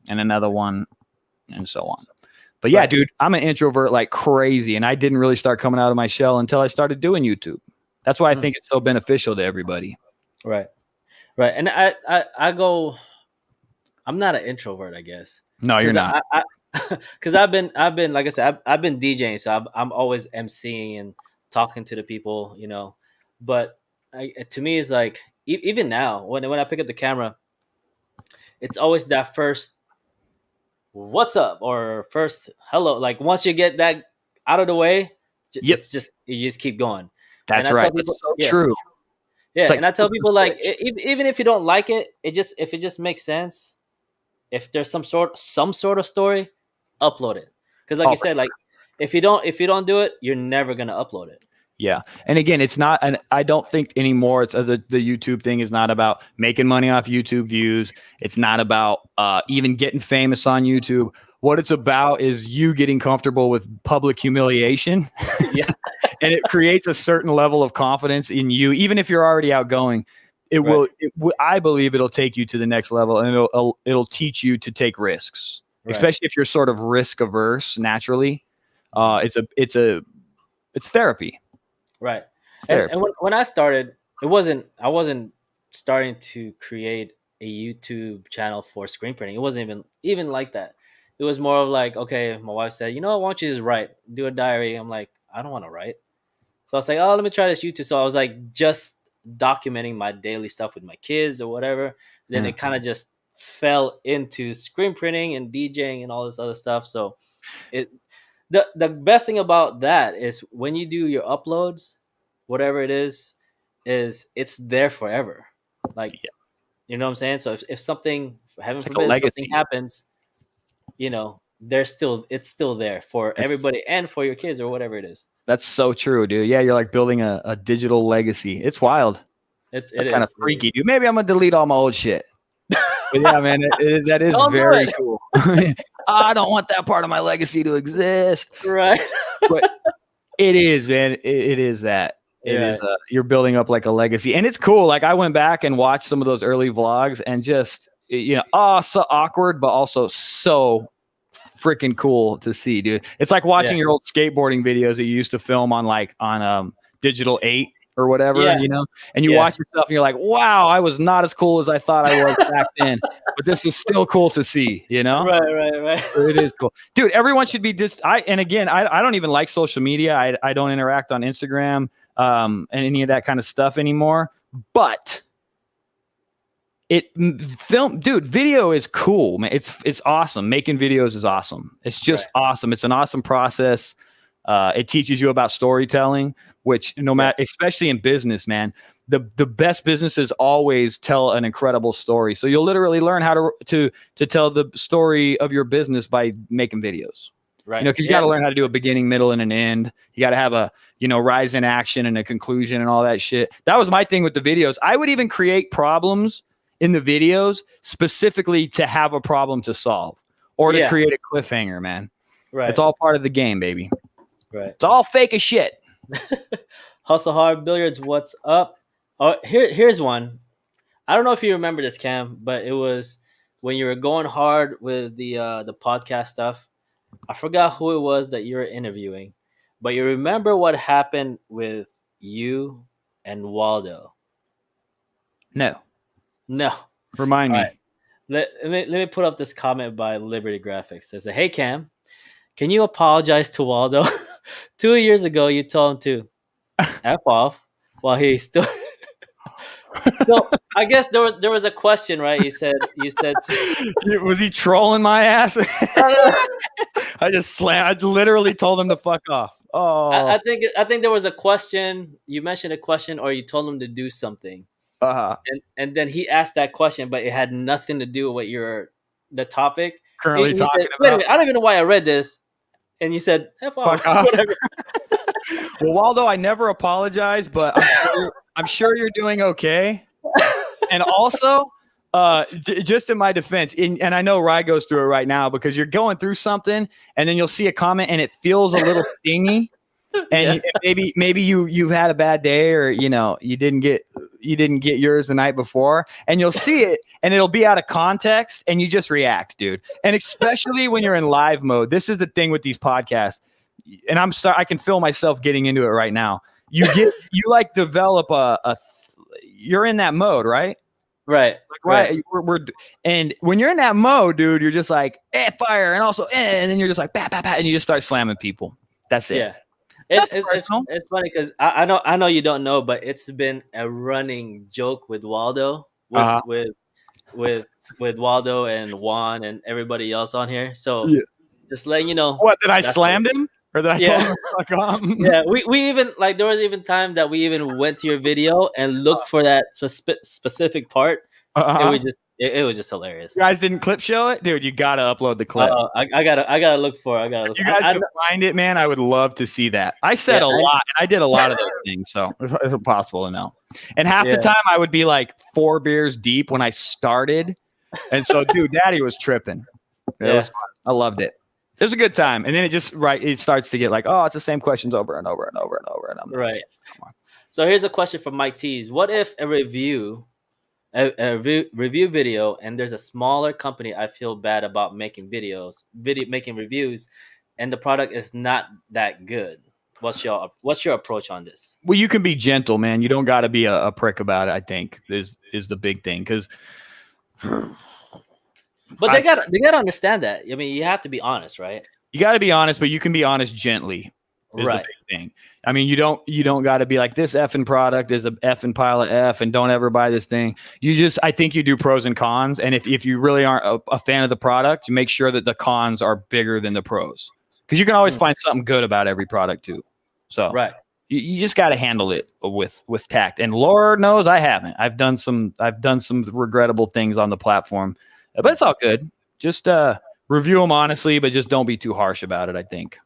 and another one and so on. But yeah, dude, I'm an introvert like crazy. And I didn't really start coming out of my shell until I started doing YouTube. That's why I think it's so beneficial to everybody. Right. And I'm not an introvert, I guess. No, you're not. Because I've been like I said, I've been DJing, so I'm always emceeing and talking to the people, you know. But to me, it's like even now when I pick up the camera, it's always that first "What's up?" or first "Hello." Like once you get that out of the way, it's just you just keep going. That's right. People, that's so true. Yeah, and I tell people like even if you don't like it, if it just makes sense, if there's some sort of story. upload it. Because like you said, like if you don't do it, you're never gonna upload it. Yeah. And again, it's not, and I don't think anymore it's the YouTube thing is not about making money off YouTube views. It's not about even getting famous on YouTube. What it's about is you getting comfortable with public humiliation. Yeah. And it creates a certain level of confidence in you, even if you're already outgoing. It will, I believe it'll take you to the next level, and it'll teach you to take risks, especially if you're sort of risk averse naturally. It's therapy. Right. And when I started, I wasn't starting to create a YouTube channel for screen printing. It wasn't even like that. It was more of like, okay, my wife said, why don't you just write, do a diary? I'm like, I don't want to write. So I was like, oh, let me try this YouTube. So I was like just documenting my daily stuff with my kids or whatever. Then it kind of just fell into screen printing and DJing and all this other stuff. So the best thing about that is when you do your uploads, whatever it is it's there forever. Like, you know what I'm saying? So if something, heaven forbid, something happens, it's still there for everybody and for your kids or whatever it is. That's so true, dude. Yeah, you're like building a digital legacy. It's wild. It's kind of freaky, dude. Maybe I'm gonna delete all my old shit. But yeah, man, that is very cool. I don't want that part of my legacy to exist. Right. But it is, man. It is that. It is. You're building up like a legacy, and it's cool. Like I went back and watched some of those early vlogs, and just so awkward, but also so freaking cool to see, dude. It's like watching your old skateboarding videos that you used to film on Digital 8 or whatever, and you watch yourself and you're like, wow, I was not as cool as I thought I was back then, but this is still cool to see, Right. It is cool, dude. Everyone should be I don't even like social media. I don't interact on Instagram and any of that kind of stuff anymore, but video is cool, man. It's awesome. Making videos is awesome. It's just awesome. It's an awesome process. It teaches you about storytelling, which especially in business, man, the best businesses always tell an incredible story. So you'll literally learn how to tell the story of your business by making videos. Right. Because you got to learn how to do a beginning, middle, and an end. You got to have a, rise in action and a conclusion and all that shit. That was my thing with the videos. I would even create problems in the videos specifically to have a problem to solve or to create a cliffhanger, man. Right. It's all part of the game, baby. Right. It's all fake as shit. Hustle Hard Billiards, what's up? Oh, here's one. I don't know if you remember this, Cam, but it was when you were going hard with the podcast stuff. I forgot who it was that you were interviewing, but you remember what happened with you and Waldo? No. Remind me. Right. Let me put up this comment by Liberty Graphics. It says, "Hey Cam, can you apologize to Waldo? 2 years ago, you told him to F off while he still." So I guess there was a question, right? You said was he trolling my ass? I literally told him to fuck off. Oh, I think there was a question. You mentioned a question, or you told him to do something. And then he asked that question, but it had nothing to do with the topic currently talking about. Wait a minute, I don't even know why I read this. And you said, F off. Whatever. Well, Waldo, I never apologize, but I'm sure you're doing okay. And also, just in my defense, and I know Rye goes through it right now because you're going through something, and then you'll see a comment and it feels a little stingy. And maybe you've had a bad day, or you didn't get yours the night before, and you'll see it and it'll be out of context and you just react, dude. And especially when you're in live mode. This is the thing with these podcasts, and I can feel myself getting into it right now. You develop you're in that mode, right? Right. Right. And when you're in that mode, dude, you're just like fire, and also and then you're just like bah, bah, bah, and you just start slamming people. That's it. Yeah. It's funny because I know you don't know, but it's been a running joke with Waldo, with Waldo and Juan and everybody else on here. So just letting you know. What, did I slammed him? Or did I told him to fuck off? Yeah, we even there was even time that we even went to your video and looked for that specific part, and it was just hilarious. You guys didn't clip show it, dude. You gotta upload the clip. I gotta look for it. I gotta look. If you guys can find it, man, I would love to see that. I said a lot, and I did a lot of those things, so it's impossible to know. And half the time, I would be like 4 beers deep when I started, and so, dude, Daddy was tripping. It was fun. I loved it. It was a good time, and then it starts to get like, oh, it's the same questions over and over and over and over and over. Right. So here's a question from Mike Tees. What if a review video, and there's a smaller company I feel bad about making reviews, and the product is not that good? What's your approach on this? Well, you can be gentle, man. You don't got to be a prick about it. I think is the big thing, because. But they gotta understand that. I mean, you have to be honest, right? You got to be honest, but you can be honest gently. Is the big thing. I mean, you don't got to be like, this effing product is a effing pile of F, and don't ever buy this thing. I think you do pros and cons, and if you really aren't a fan of the product, you make sure that the cons are bigger than the pros, because you can always find something good about every product too. So you just got to handle it with tact. And Lord knows I haven't. I've done some regrettable things on the platform. But it's all good. Just review them honestly, but just don't be too harsh about it, I think.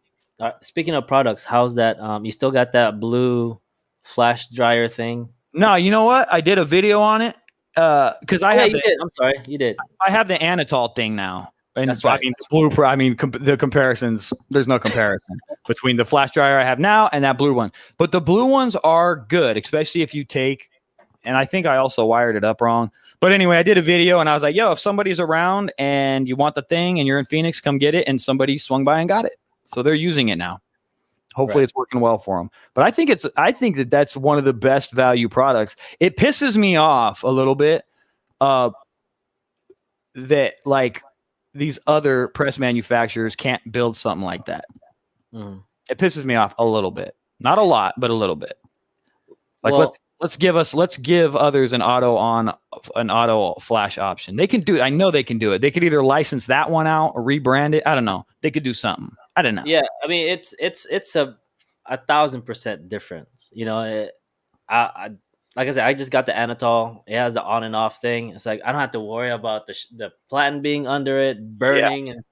Speaking of products, how's that? You still got that blue flash dryer thing? No, you know what? I did a video on it because I have. You did. I'm sorry, you did. I have the Anatol thing now, and that's right. I mean, the comparisons. There's no comparison between the flash dryer I have now and that blue one. But the blue ones are good, especially if you take. And I think I also wired it up wrong. But anyway, I did a video and I was like, yo, if somebody's around and you want the thing and you're in Phoenix, come get it. And somebody swung by and got it. So they're using it now. Hopefully it's working well for them. But I think that's one of the best value products. It pisses me off a little bit that like these other press manufacturers can't build something like that. It pisses me off a little bit. Not a lot, but a little bit. Like, let's give others an auto flash option. They can do it. I know they can do it. They could either license that one out or rebrand it. I don't know. They could do something. I don't know. Yeah, I mean it's a 1,000% difference. You know, I like I said, I just got the Anatol. It has the on and off thing. It's like I don't have to worry about the platen being under it, burning, and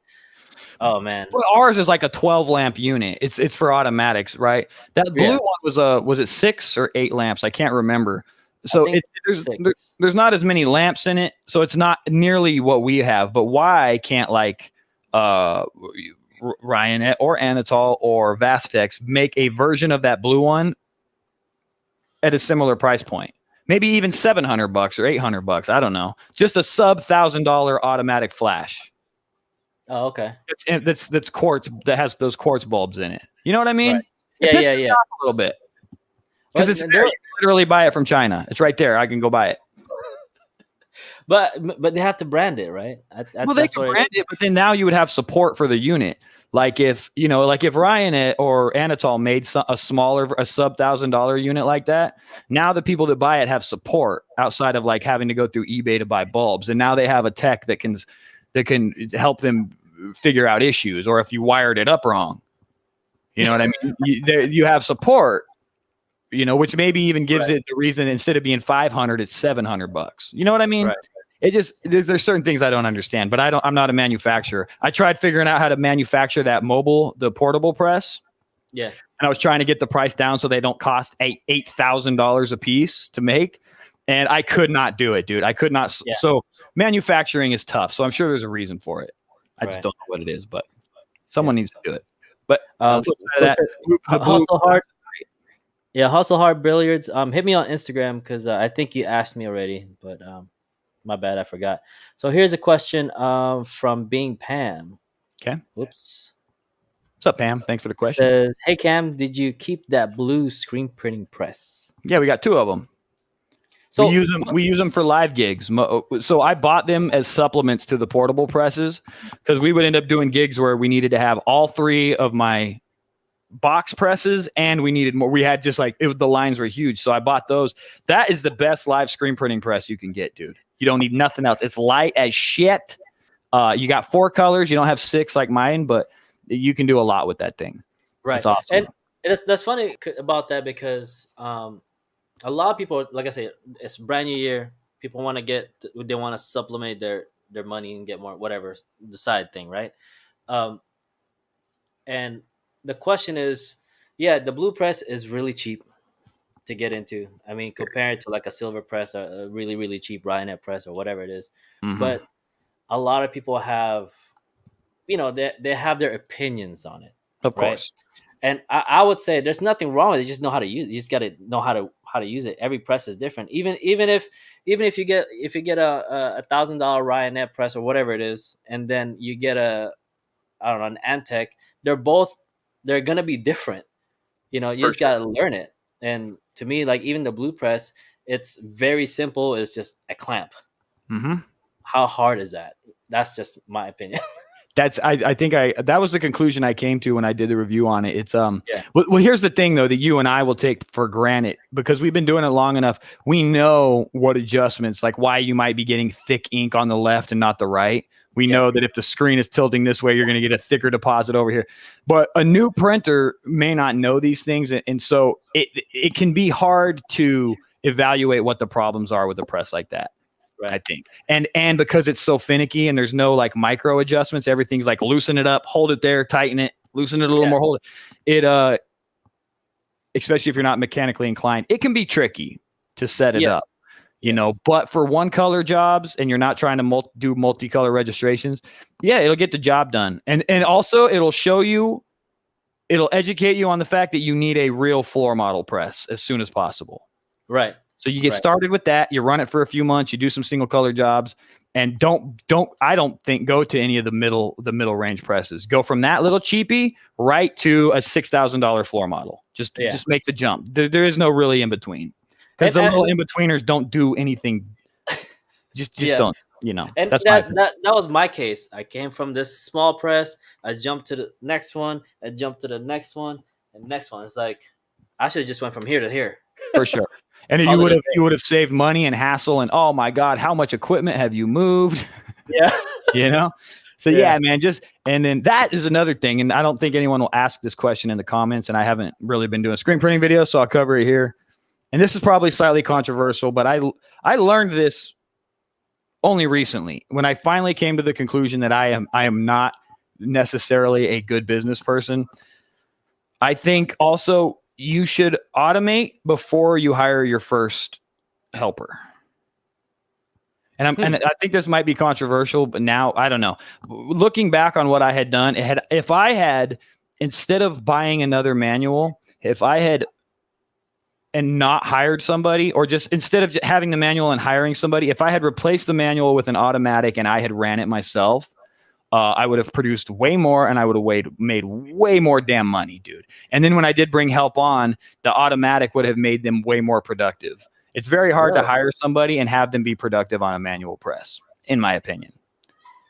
oh man. Well, ours is like a 12 lamp unit. It's for automatics, right? That blue one was it 6 or 8 lamps? I can't remember. So there's not as many lamps in it, so it's not nearly what we have. But why can't like Ryan or Anatol or Vastex make a version of that blue one at a similar price point? Maybe even $700 or $800. I don't know. Just a sub $1,000 automatic flash. Oh, okay. That's quartz, that has those quartz bulbs in it. You know what I mean? Right. Yeah. A little bit. Because it's there. You can literally buy it from China. It's right there. I can go buy it. But they have to brand it, right? Well, they can brand it, but then now you would have support for the unit. Like if Ryan or Anatol made a sub $1,000 unit like that, now the people that buy it have support outside of like having to go through eBay to buy bulbs, and now they have a tech that can help them figure out issues, or if you wired it up wrong. You know what I mean? you have support, which maybe even gives it the reason instead of being $500, it's $700. You know what I mean? Right. It just, there's certain things I don't understand, but I'm not a manufacturer. I tried figuring out how to manufacture the portable press. Yeah. And I was trying to get the price down so they don't cost $8,000 a piece to make. And I could not do it, dude. I could not. Yeah. So manufacturing is tough. So I'm sure there's a reason for it. I just don't know what it is, but someone needs to do it. But Hustle Hard. Yeah, Hustle Hard Billiards. Hit me on Instagram because I think you asked me already, but my bad, I forgot. So here's a question from Being Pam. Okay. Whoops. What's up, Pam? Thanks for the question. It says, hey Cam, did you keep that blue screen printing press? Yeah, we got 2 of them. So we use them for live gigs. So I bought them as supplements to the portable presses because we would end up doing gigs where we needed to have all 3 of my box presses and we needed more. We had just like the lines were huge. So I bought those. That is the best live screen printing press you can get, dude. You don't need nothing else. It's light as shit. You got 4 colors. You don't have 6 like mine, but you can do a lot with that thing. Right. It's awesome. And that's funny about that because a lot of people, like I say, it's brand new year. People want to they want to supplement their money and get more, whatever, the side thing, right? Um, and the question is, yeah, the blue press is really cheap to get into. I mean, compared to like a silver press, a really really cheap Ryanair press or whatever it is. Mm-hmm. But a lot of people have, they have their opinions on it, Of right? course. And I would say there's nothing wrong with it. You just know how to use it. You just got to know how to use it. Every press is different. Even if you get a $1,000 Ryanair press or whatever it is, and then you get I don't know, an Antec, they're gonna be different. You For just sure. gotta learn it. And to me, like even the blue press, it's very simple. It's just a clamp. Mm-hmm. How hard is that? That's just my opinion. I think that was the conclusion I came to when I did the review on it. It's Yeah. well, here's the thing though that you and I will take for granted because we've been doing it long enough. We know what adjustments, like why you might be getting thick ink on the left and not the right. We Yeah. know that if the screen is tilting this way, you're going to get a thicker deposit over here. But a new printer may not know these things, and so it can be hard to evaluate what the problems are with a press like that. I Right. think. And because it's so finicky and there's no like micro adjustments, everything's like loosen it up, hold it there, tighten it, loosen it a little Yeah. more, hold it. Especially if you're not mechanically inclined, it can be tricky to set it Yes. up, but for one color jobs and you're not trying to do multicolor registrations, yeah, it'll get the job done. And also it'll educate you on the fact that you need a real floor model press as soon as possible. Right. So you get started with that. You run it for a few months. You do some single color jobs, and I don't think go to any of the middle range presses. Go from that little cheapie right to a $6,000 floor model. Just make the jump. There is no really in between because the little in betweeners don't do anything. Just don't. And that's that was my case. I came from this small press. I jumped to the next one. I jumped to the next one, and next one. It's like I should have just went from here to here. For sure. And you would have saved money and hassle and oh my God, how much equipment have you moved? Yeah. So yeah, man, and then that is another thing. And I don't think anyone will ask this question in the comments. And I haven't really been doing screen printing videos, so I'll cover it here. And this is probably slightly controversial, but I learned this only recently when I finally came to the conclusion that I am not necessarily a good business person. I think also you should automate before you hire your first helper. And I think this might be controversial, but now I don't know. Looking back on what I had done, if I had, instead of buying another manual, if I had and not hired somebody, or just instead of having the manual and hiring somebody, if I had replaced the manual with an automatic and I had ran it myself, I would have produced way more and I would have made way more damn money, dude. And then when I did bring help on, the automatic would have made them way more productive. It's very hard to hire somebody and have them be productive on a manual press, in my opinion.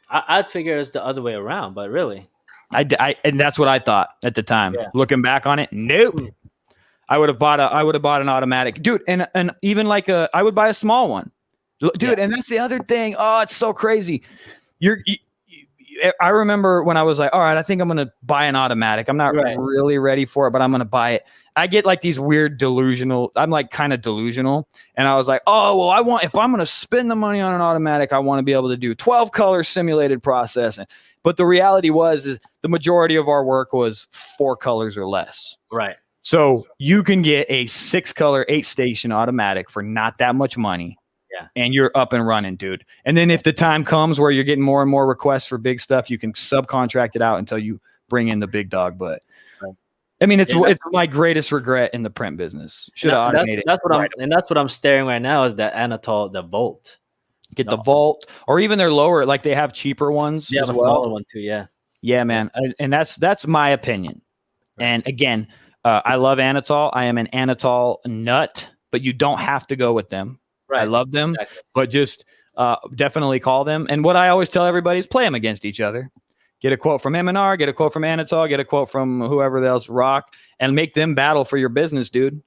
I'd figure it's the other way around, but really. And that's what I thought at the time. Yeah. Looking back on it, nope. I would have bought an automatic, dude. And even like I would buy a small one, dude. Yeah. And that's the other thing. Oh, it's so crazy. I remember when I was like, all right, I think I'm going to buy an automatic. I'm not really ready for it, but I'm going to buy it. I get like these weird delusional. I'm like kind of delusional. And I was like, oh, well, if I'm going to spend the money on an automatic, I want to be able to do 12 color simulated processing. But the reality is the majority of our work was 4 colors or less. Right. So you can get a 6 color, 8 station automatic for not that much money. Yeah. And you're up and running, dude. And then if the time comes where you're getting more and more requests for big stuff, you can subcontract it out until you bring in the big dog. But I mean, it's my greatest regret in the print business. Should have automated. That's what I'm staring right now is that Anatol, the Volt. Get the Volt, or even their lower, like they have cheaper ones. Yeah, as a well. smaller one too. Yeah. Yeah, man. And that's my opinion. Right. And again, I love Anatol. I am an Anatol nut, but you don't have to go with them. Right. I love them, but just definitely call them. And what I always tell everybody is play them against each other. Get a quote from M&R, get a quote from Anatol, get a quote from whoever else, Rock, and make them battle for your business, dude.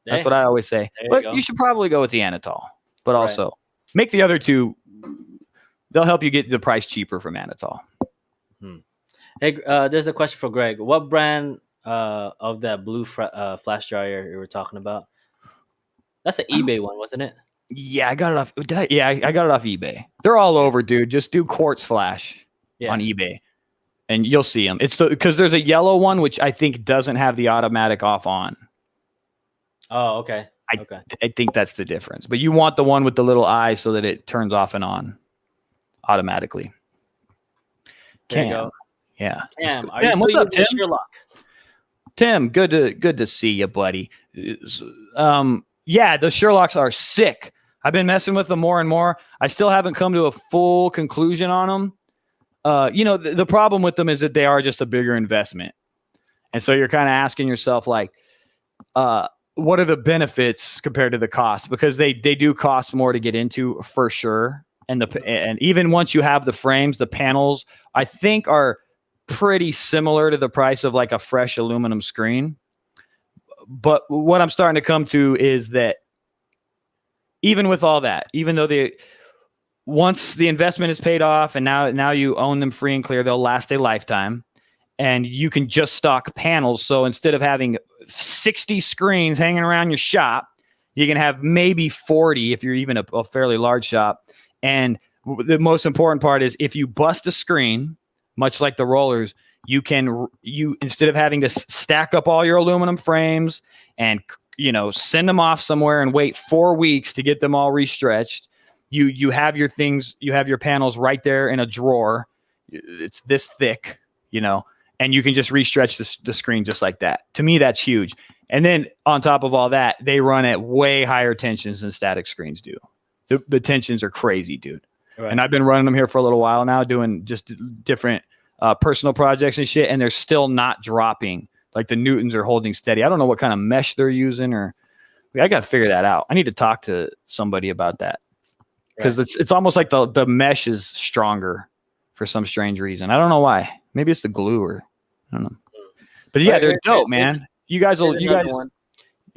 That's what I always say. But you should probably go with the Anatol. But also make the other two, they'll help you get the price cheaper from Anatol. Hey, there's a question for Greg. What brand of that blue flash dryer you were talking about? That's an eBay one, wasn't it? Yeah, I got it off. I got it off eBay. They're all over, dude. Just do quartz flash on eBay, and you'll see them. It's because there's a yellow one which I think doesn't have the automatic off on. Oh, okay. I think that's the difference. But you want the one with the little eye so that it turns off and on automatically. There you go. Yeah. Cam, what's up, Tim? Sherlock? Tim, good to see you, buddy. Yeah, the Sherlocks are sick. I've been messing with them more and more. I still haven't come to a full conclusion on them. The problem with them is that they are just a bigger investment. And so you're kind of asking yourself, like, what are the benefits compared to the cost? Because they do cost more to get into for sure. And even once you have the frames, the panels, I think are pretty similar to the price of like a fresh aluminum screen. But what I'm starting to come to is that even with all that, even though once the investment is paid off and now you own them free and clear, they'll last a lifetime, and you can just stock panels. So instead of having 60 screens hanging around your shop, you can have maybe 40 if you're even a fairly large shop. And the most important part is if you bust a screen, much like the rollers, you instead of having to stack up all your aluminum frames and send them off somewhere and wait 4 weeks to get them all restretched, you have your things, you have your panels right there in a drawer. It's this thick, and you can just restretch the screen just like that. To me, that's huge. And then on top of all that, they run at way higher tensions than static screens do. The tensions are crazy, dude. Right. And I've been running them here for a little while now, doing just different personal projects and shit, and they're still not dropping. Like the newtons are holding steady. I don't know what kind of mesh they're using, or I got to figure that out. I need to talk to somebody about that, because it's almost like the mesh is stronger for some strange reason. I don't know why. Maybe it's the glue, or I don't know. But yeah, they're dope, man. You guys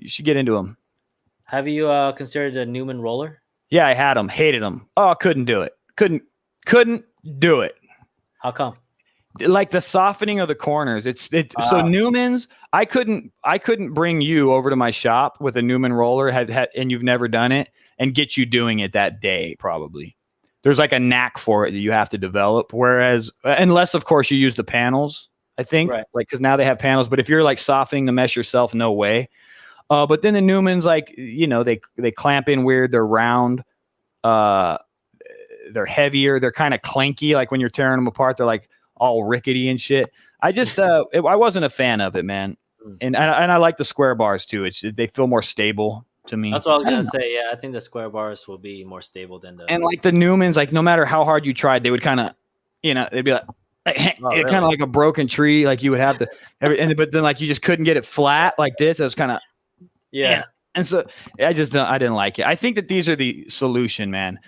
should get into them. Have you considered the Newman roller? Yeah, I had them, hated them. Oh, couldn't do it. Couldn't do it. How come? Like the softening of the corners. So Newman's, I couldn't bring you over to my shop with a Newman roller and you've never done it and get you doing it that day. Probably there's like a knack for it that you have to develop. Whereas, unless of course you use the panels, I think, right. Like, cause now they have panels, but if you're like softening the mesh yourself, no way. But then the Newmans, like, they clamp in weird. They're round. They're heavier. They're kind of clanky. Like when you're tearing them apart, they're like all rickety and shit. I just, I wasn't a fan of it, man. And I like the square bars too. They feel more stable to me. That's what I was going to say. Yeah. I think the square bars will be more stable than and like the Newmans, like no matter how hard you tried, they would kind of, they'd be like, really? Kind of like a broken tree. Like you would have but then like you just couldn't get it flat like this. It was kind of, yeah. And so I didn't like it. I think that these are the solution, man.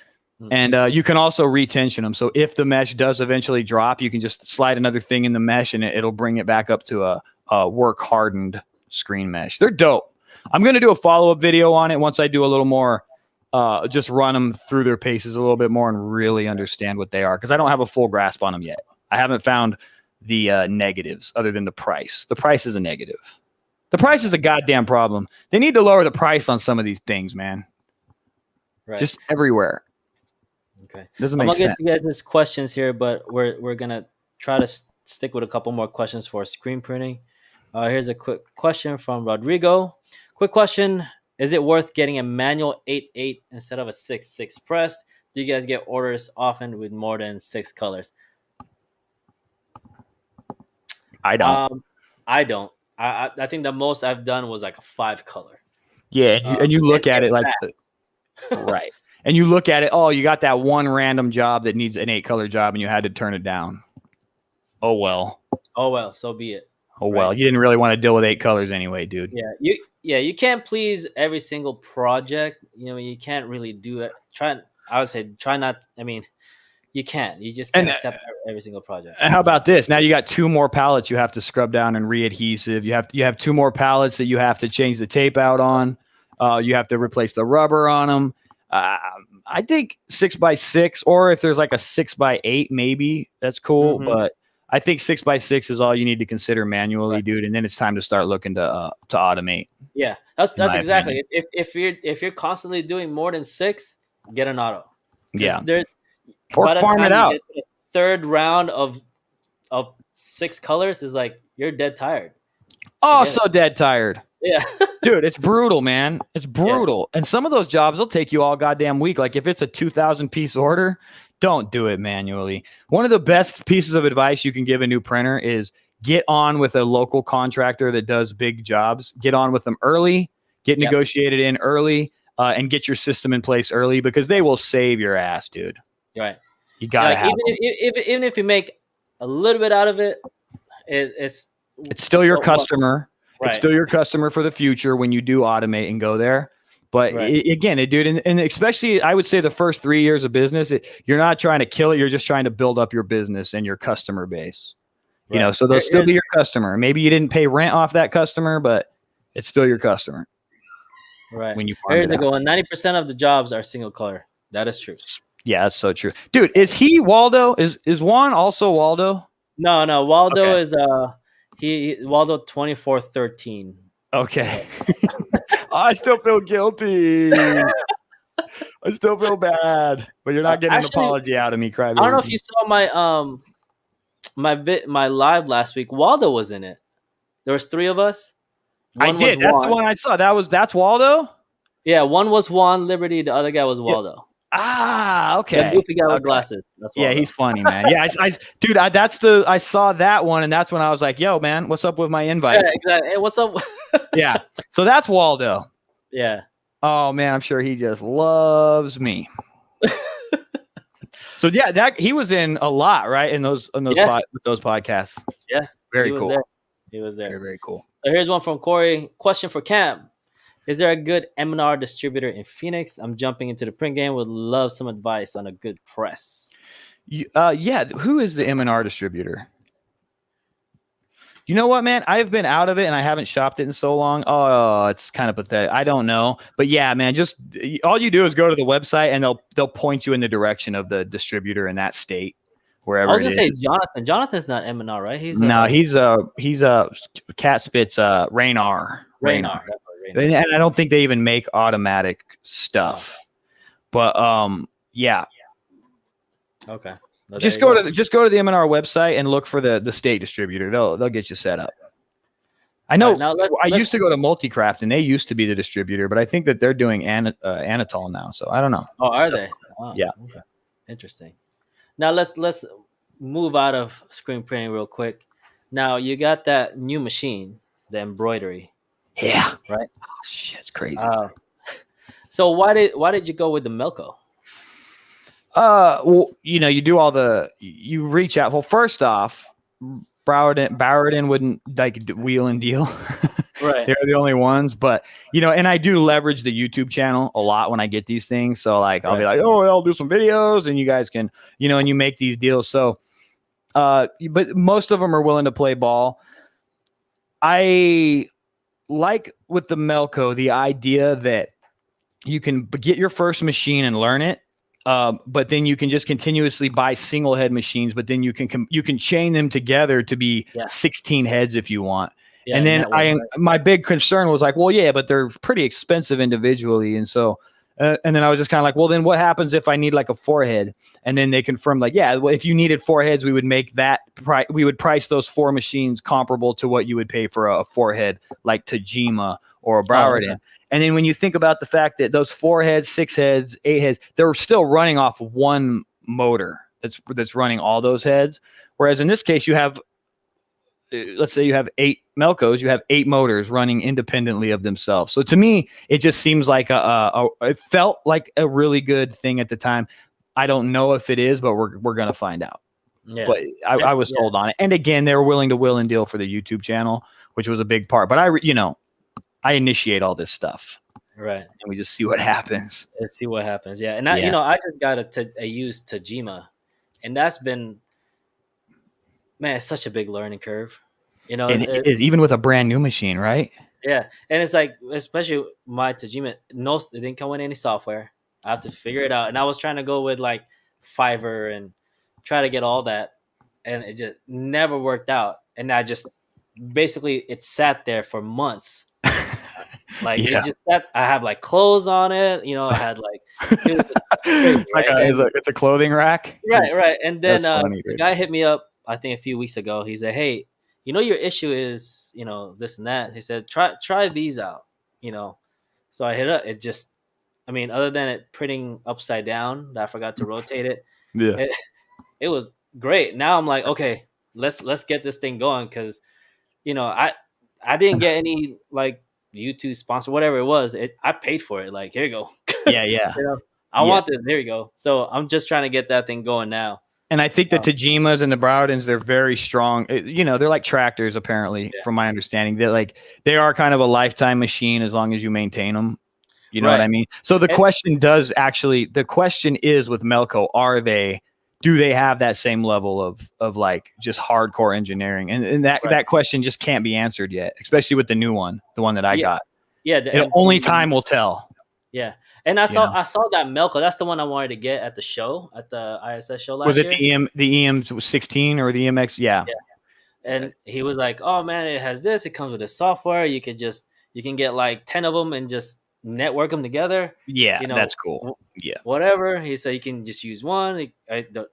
Mm-hmm. And you can also retension them. So if the mesh does eventually drop, you can just slide another thing in the mesh and it'll bring it back up to a work hardened screen mesh. They're dope. I'm going to do a follow-up video on it once I do a little more, just run them through their paces a little bit more and really understand what they are. Cause I don't have a full grasp on them yet. I haven't found the negatives other than the price. The price is a negative. The price is a goddamn problem. They need to lower the price on some of these things, man. Right. Just everywhere. Okay. Doesn't make sense. I'm gonna get to you guys' questions here, but we're gonna try to stick with a couple more questions for screen printing. Here's a quick question from Rodrigo. Quick question: is it worth getting a manual 8/8 instead of a 6/6 press? Do you guys get orders often with more than 6 colors? I don't. I don't. I think the most I've done was like a 5 color. Yeah, and you look at it like right. And you look at it, oh, you got that one random job that needs an 8 color job and you had to turn it down. Oh well. Oh well, so be it. Oh well, you didn't really want to deal with 8 colors anyway, dude. Yeah, you can't please every single project. You can't really do it. I would say try not. I mean, you can't. You just can't accept every single project. And how about this? Now you got 2 more pallets you have to scrub down and re-adhesive. You have 2 more pallets that you have to change the tape out on. You have to replace the rubber on them. I think 6x6, or if there's like a 6x8, maybe that's cool. Mm-hmm. But I think 6x6 is all you need to consider manually, dude. And then it's time to start looking to automate. Yeah, that's exactly. If you're constantly doing more than 6, get an auto. Yeah. Or by the farm time it out. You get to the third round of 6 colors is like you're dead tired. Oh, so dead tired. Yeah. Dude, it's brutal, man. It's brutal. Yeah. And some of those jobs will take you all goddamn week. Like if it's a 2,000 piece order, don't do it manually. One of the best pieces of advice you can give a new printer is get on with a local contractor that does big jobs. Get on with them early, get negotiated in early, and get your system in place early because they will save your ass, dude. Right. You gotta have even if you make a little bit out of it, it's still your customer. Right. It's still your customer for the future when you do automate and go there. But dude, and especially I would say the first 3 years of business, you're not trying to kill it. You're just trying to build up your business and your customer base. Right. You know, so they'll still be your customer. Maybe you didn't pay rent off that customer, but it's still your customer. Right. When you here's the goal. 90% of the jobs are single color. That is true. Yeah, that's so true. Dude, is he Waldo? Is Juan also Waldo? No. Waldo is Waldo 2413. Okay. I still feel guilty. I still feel bad, but you're not getting an apology out of me, crybaby. I don't know if you saw my live last week. Waldo was in it. There was 3 of us. I did. That's the one I saw. That's Waldo? Yeah, one was Juan Liberty. The other guy was Waldo. Yeah. Ah, okay. The goofy guy with glasses. That's he's funny, man. Yeah, dude, I saw that one, and that's when I was like, "Yo, man, what's up with my invite?" Yeah, exactly. Hey, what's up? Yeah. So that's Waldo. Yeah. Oh man, I'm sure he just loves me. So yeah, that he was in a lot, right? In those with those podcasts. Yeah. Very cool. He was there. Very, very cool. So here's one from Corey. Question for Cam. Is there a good M&R distributor in Phoenix? I'm jumping into the print game. Would love some advice on a good press. Yeah. Who is the M&R distributor? You know what, man? I've been out of it and I haven't shopped it in so long. Oh, it's kind of pathetic. I don't know. But yeah, man, just all you do is go to the website and they'll point you in the direction of the distributor in that state. Wherever I was gonna say Jonathan. Jonathan's not M&R, right? He's Cat Spit's Raynar. And I don't think they even make automatic stuff. But yeah. Okay. Well, just go to the M&R website and look for the state distributor. They'll get you set up. I know. Right, I used to go to Multicraft and they used to be the distributor, but I think that they're doing Anatol now. So I don't know. Oh, are they? Wow. Yeah. Okay. Interesting. Now let's move out of screen printing real quick. Now you got that new machine, the embroidery. Yeah. Right. Oh, shit, it's crazy. So why did you go with the Melco? Well, you do you reach out. Well, first off, Bowerden wouldn't like wheel and deal. Right. They're the only ones, but and I do leverage the YouTube channel a lot when I get these things. So like, I'll be like, oh, I'll do some videos and you guys can, and you make these deals. So, but most of them are willing to play ball. I like with the Melco, the idea that you can get your first machine and learn it. But then you can just continuously buy single head machines, but then you can chain them together to be 16 heads if you want. Yeah, and then my big concern was like, well, yeah, but they're pretty expensive individually. And so, and then I was just kind of like, well, then what happens if I need like a 4-head? And then they confirmed like, yeah, well, if you needed 4 heads, we would make that we would price those 4 machines comparable to what you would pay for a 4-head like Tajima or a Bowerden. Okay. And then when you think about the fact that those 4 heads, 6 heads, 8 heads, they're still running off one motor that's running all those heads. Whereas in this case, you have, let's say you have 8 Melcos, you have 8 motors running independently of themselves. So to me, it just seems like it felt like a really good thing at the time. I don't know if it is, but we're going to find out. Yeah. But I was sold on it. And again, they were willing to will and deal for the YouTube channel, which was a big part. But I initiate all this stuff. Right. And we just see what happens. Let's see what happens. Yeah. And I just got a used Tajima, and that's been, man, it's such a big learning curve. And it is even with a brand new machine, right? Yeah. And it's like, especially my Tajima, it didn't come with any software. I have to figure it out. And I was trying to go with like Fiverr and try to get all that. and it just never worked out. And I just basically it sat there for months. Like it Yeah. just sat. I have like clothes on it. I had like it was just crazy, Like right? And it's a clothing rack. right. And then That's funny, the dude. guy hit me up. I think a few weeks ago. He said, "Hey, your issue is this and that." He said, "Try these out." You know, so I hit up. It just, I mean, other than it printing upside down, that I forgot to rotate it. Yeah. It, it was great. Now I'm like, okay, let's get this thing going because I didn't get any like YouTube sponsor, whatever it was. I paid for it. Like, here you go. Yeah, yeah. I Yeah. want this. There you go. So I'm just trying to get that thing going now. And I think the Tajimas and the Browdens, they're very strong. They're like tractors, apparently, Yeah. from my understanding. They are kind of a lifetime machine as long as you maintain them. You know what I mean? So the question is with Melco, do they have that same level of like just hardcore engineering? And that question just can't be answered yet, especially with the new one, the one that I got. Yeah, Only time will tell. Yeah. And I saw that Melco. That's the one I wanted to get at the show, at the ISS show last year. Was it the EM16 or the EMX? Yeah. And he was like, "Oh man, it has this. It comes with the software. You can get like 10 of them and just network them together." Yeah, that's cool. Yeah. Whatever. He said you can just use one,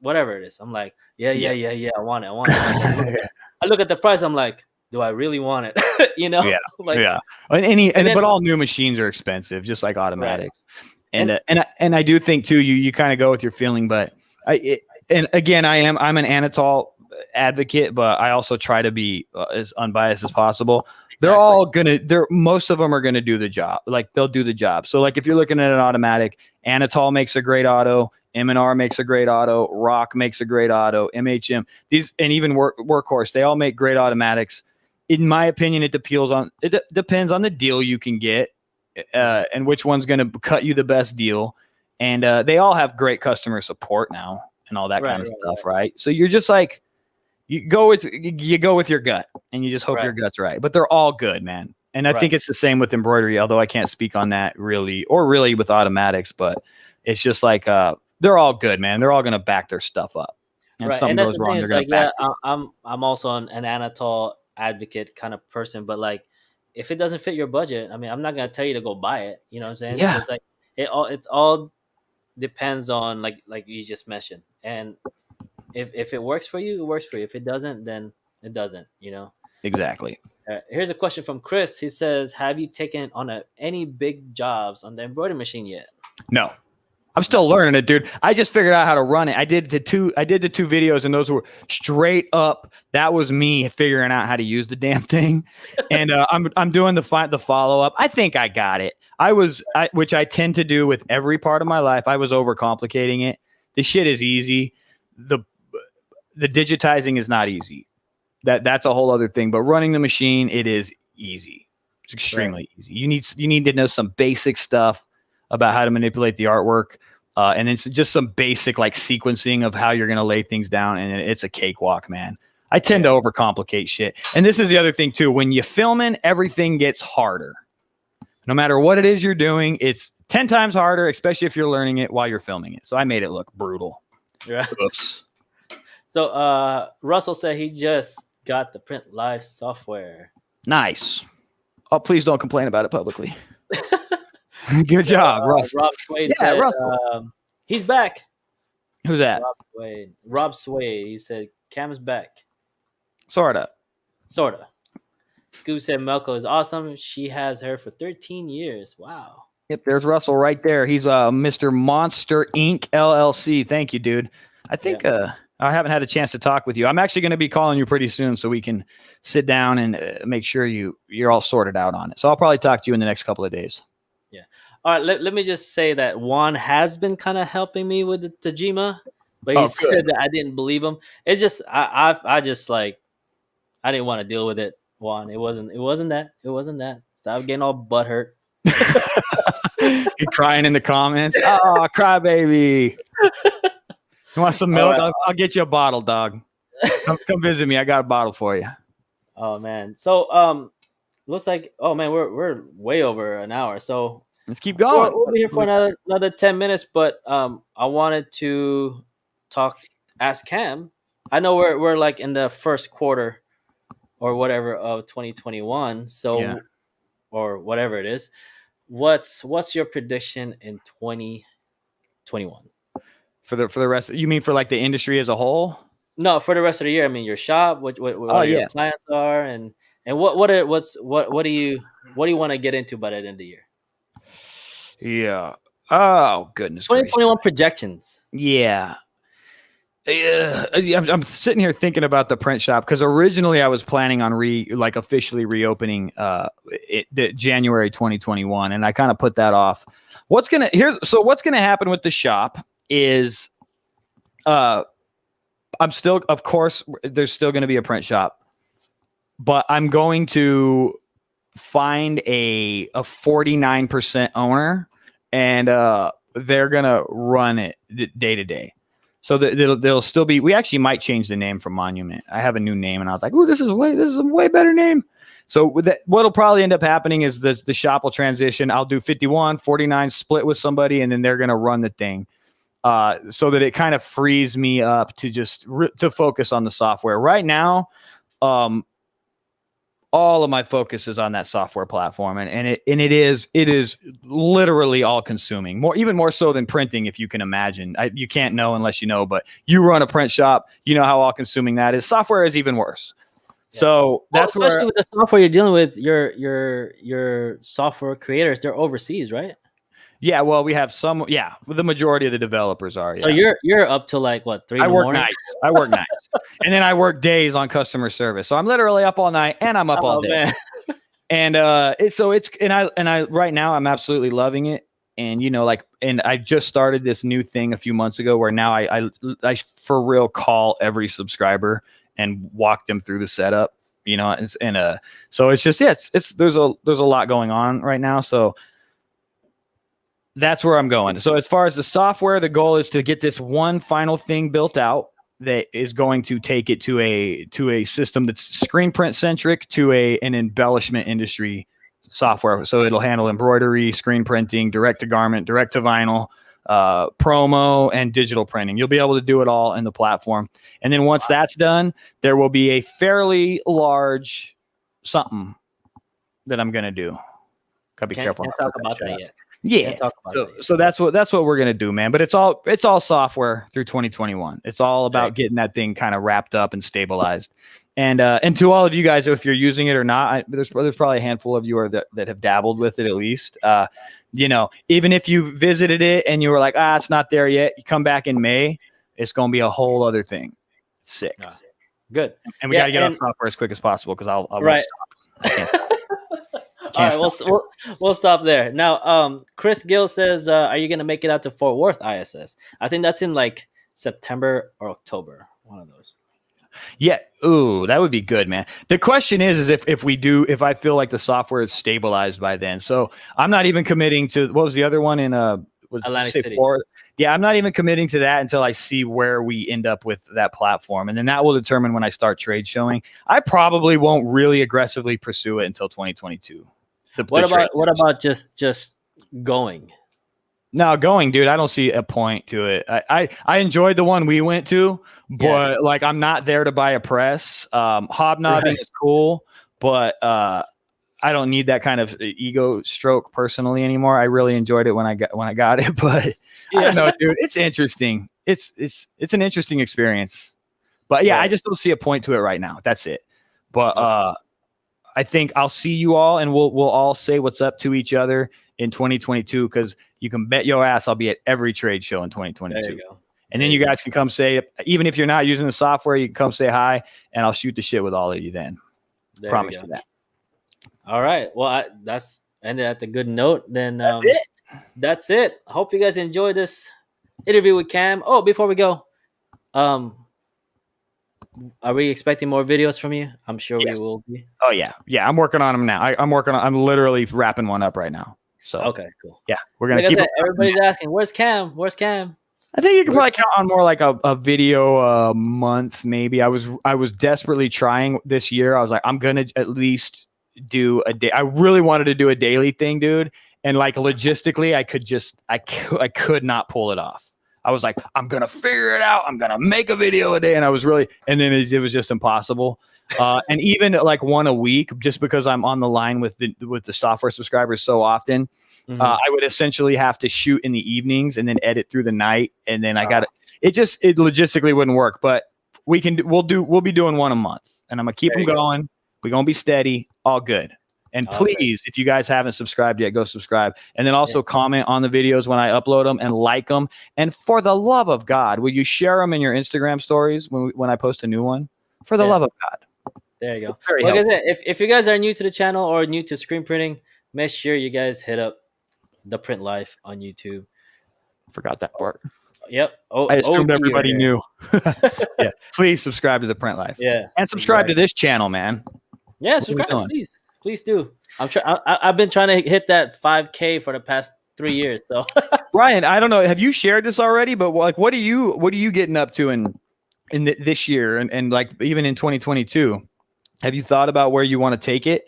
whatever it is. I'm like, yeah. I want it. I look at the price. I'm like, do I really want it? Yeah. Like, yeah. But all new machines are expensive, just like automatics. Right. And I do think too, you kind of go with your feeling, but I'm an Anatol advocate, but I also try to be as unbiased as possible. Exactly. Most of them are gonna do the job. Like they'll do the job. So like if you're looking at an automatic, Anatol makes a great auto, M&R makes a great auto, Rock makes a great auto, MHM, these, and even Workhorse, they all make great automatics. In my opinion, it depends on the deal you can get, and which one's going to cut you the best deal. And they all have great customer support now and all that kind of stuff, right? So you're just like, you go with your gut, and you just hope your gut's right. But they're all good, man. And I think it's the same with embroidery, although I can't speak on that really with automatics. But it's just like they're all good, man. They're all going to back their stuff up. And if something goes wrong, they're going to back it. I'm also an Anatol advocate kind of person, but like if it doesn't fit your budget, I mean, I'm not going to tell you to go buy it. You know what I'm saying? Yeah. It's like it's all depends on like you just mentioned. And if it works for you, it works for you. If it doesn't, then it doesn't, Exactly. Here's a question from Chris. He says, have you taken on any big jobs on the embroidery machine yet? No. I'm still learning it, dude. I just figured out how to run it. I did the two videos, and those were straight up. That was me figuring out how to use the damn thing. And I'm doing the follow up. I think I got it. Which I tend to do with every part of my life. I was overcomplicating it. The shit is easy. The digitizing is not easy. That's a whole other thing. But running the machine, it is easy. It's extremely easy. You need to know some basic stuff about how to manipulate the artwork, and then just some basic like sequencing of how you're going to lay things down, and it's a cakewalk, man. I tend to overcomplicate shit. And this is the other thing too. When you're filming, everything gets harder. No matter what it is you're doing, it's 10 times harder, especially if you're learning it while you're filming it. So I made it look brutal. Yeah. Oops. So Russell said he just got the Print Life software. Nice. Oh, please don't complain about it publicly. Good job, Russell. Rob Swade said, Russell. He's back. Who's that? Rob Swade. He said Cam's back. Sorta. Scoob said Melco is awesome. She has her for 13 years. Wow. Yep, there's Russell right there. He's Mr. Monster Inc. LLC. Thank you, dude. I think I haven't had a chance to talk with you. I'm actually going to be calling you pretty soon so we can sit down and make sure you're all sorted out on it. So I'll probably talk to you in the next couple of days. Yeah. All right. Let me just say that Juan has been kind of helping me with the Tajima, but he said that I didn't believe him. It's just I just like I didn't want to deal with it, Juan. It wasn't that. Stop getting all butthurt. You're crying in the comments. Oh, cry baby. You want some milk? Right. I'll get you a bottle, dog. Come visit me. I got a bottle for you. Oh man. So looks like we're way over an hour. So let's keep going. We'll be here for another 10 minutes, but I wanted to ask Cam I know we're like in the first quarter or whatever of 2021. Yeah. So or whatever it is. What's your prediction in 2021? For the rest, you mean for like the industry as a whole? No, for the rest of the year. I mean, your shop. Oh What are your yeah. plans are, and what do you want to get into by the end of the year? Yeah. Oh goodness gracious. 2021 projections. Yeah. Yeah, I'm sitting here thinking about the print shop because originally I was planning on officially reopening January 2021, and I kind of put that off. What's gonna happen with the shop is uh I'm still, of course, there's still gonna be a print shop, but I'm going to find a 49% owner, and they're gonna run it day to day. So they'll still be. We actually might change the name from Monument. I have a new name, and I was like, "Ooh, this is a way better name." So what'll probably end up happening is the shop will transition. I'll do 51, 49, split with somebody, and then they're gonna run the thing. So that it kind of frees me up to just to focus on the software. Right now, all of my focus is on that software platform, and it is literally all consuming, even more so than printing, if you can imagine. You can't know unless you know, but you run a print shop, you know how all consuming that is. Software is even worse. Yeah. So that's especially with the software you're dealing with, your software creators, they're overseas, right? Yeah, well, we have some. Yeah, the majority of the developers are. So yeah. you're up to like what, 3 in the morning? I work nights, and then I work days on customer service. So I'm literally up all night, and I'm up all day. Man. And I right now I'm absolutely loving it. And and I just started this new thing a few months ago where now I for real call every subscriber and walk them through the setup. So it's just there's a lot going on right now. So that's where I'm going. So as far as the software, the goal is to get this one final thing built out that is going to take it to a system that's screen print centric, to an embellishment industry software. So it'll handle embroidery, screen printing, direct to garment, direct to vinyl, promo, and digital printing. You'll be able to do it all in the platform. And then once that's done, there will be a fairly large something that I'm going to do. Gotta be careful. Can't talk about that yet. Yeah. So that's what we're gonna do, man. But it's all software through 2021. It's all about getting that thing kind of wrapped up and stabilized. And to all of you guys, if you're using it or not, there's probably a handful of you that have dabbled with it at least. Even if you visited it and you were like, it's not there yet, you come back in May, it's gonna be a whole other thing. It's sick. Good. And we gotta get off software as quick as possible because I'll right. Stop. I can't stop. All right, we'll stop there. Now, Chris Gill says, are you going to make it out to Fort Worth ISS? I think that's in like September or October, one of those. Yeah. Ooh, that would be good, man. The question is if I feel like the software is stabilized by then. So I'm not even committing to, what was the other one in Atlantic City? Florida? Yeah, I'm not even committing to that until I see where we end up with that platform. And then that will determine when I start trade showing. I probably won't really aggressively pursue it until 2022. What about just going? No, going, dude. I don't see a point to it. I enjoyed the one we went to, but like I'm not there to buy a press. Hobnobbing is cool, but I don't need that kind of ego stroke personally anymore. I really enjoyed it when I got it, but I don't know, dude. It's interesting. It's an interesting experience, but I just don't see a point to it right now. That's it. But I think I'll see you all, and we'll all say what's up to each other in 2022, because you can bet your ass I'll be at every trade show in 2022. There you go. And then you guys can come say, even if you're not using the software, you can come say hi, and I'll shoot the shit with all of you then. Promise you that. All right. Well, that's ended at the good note. Then that's it. I hope you guys enjoyed this interview with Cam. Oh, before we go, are we expecting more videos from you? I'm sure we will be. Oh yeah. I'm working on them now. I'm literally wrapping one up right now. So okay, cool. Yeah, we're gonna keep. Everybody's asking, "Where's Cam? Where's Cam?" I think you can probably count on more like a video a month, maybe. I was desperately trying this year. I was like, I'm gonna at least do a day. I really wanted to do a daily thing, dude. And like logistically, I could not pull it off. I was like, I'm gonna figure it out. I'm gonna make a video a day, and and then it was just impossible. And even like one a week, just because I'm on the line with the software subscribers so often, I would essentially have to shoot in the evenings and then edit through the night, and then I got it logistically wouldn't work. But we'll be doing one a month, and I'm gonna keep them going. We're gonna be steady, all good. And please, if you guys haven't subscribed yet, go subscribe. And then also comment on the videos when I upload them and like them. And for the love of God, will you share them in your Instagram stories when I post a new one? For the love of God. There you go. Like I said, if you guys are new to the channel or new to screen printing, make sure you guys hit up The Print Life on YouTube. Forgot that part. Yep. I assumed everybody knew. Yeah. Please subscribe to The Print Life. Yeah. And subscribe to this channel, man. Yeah, subscribe, please. Please do. I've been trying to hit that 5K for the past 3 years. So Ryan, I don't know. Have you shared this already? But like, what are you getting up to in this year and like even in 2022? Have you thought about where you want to take it?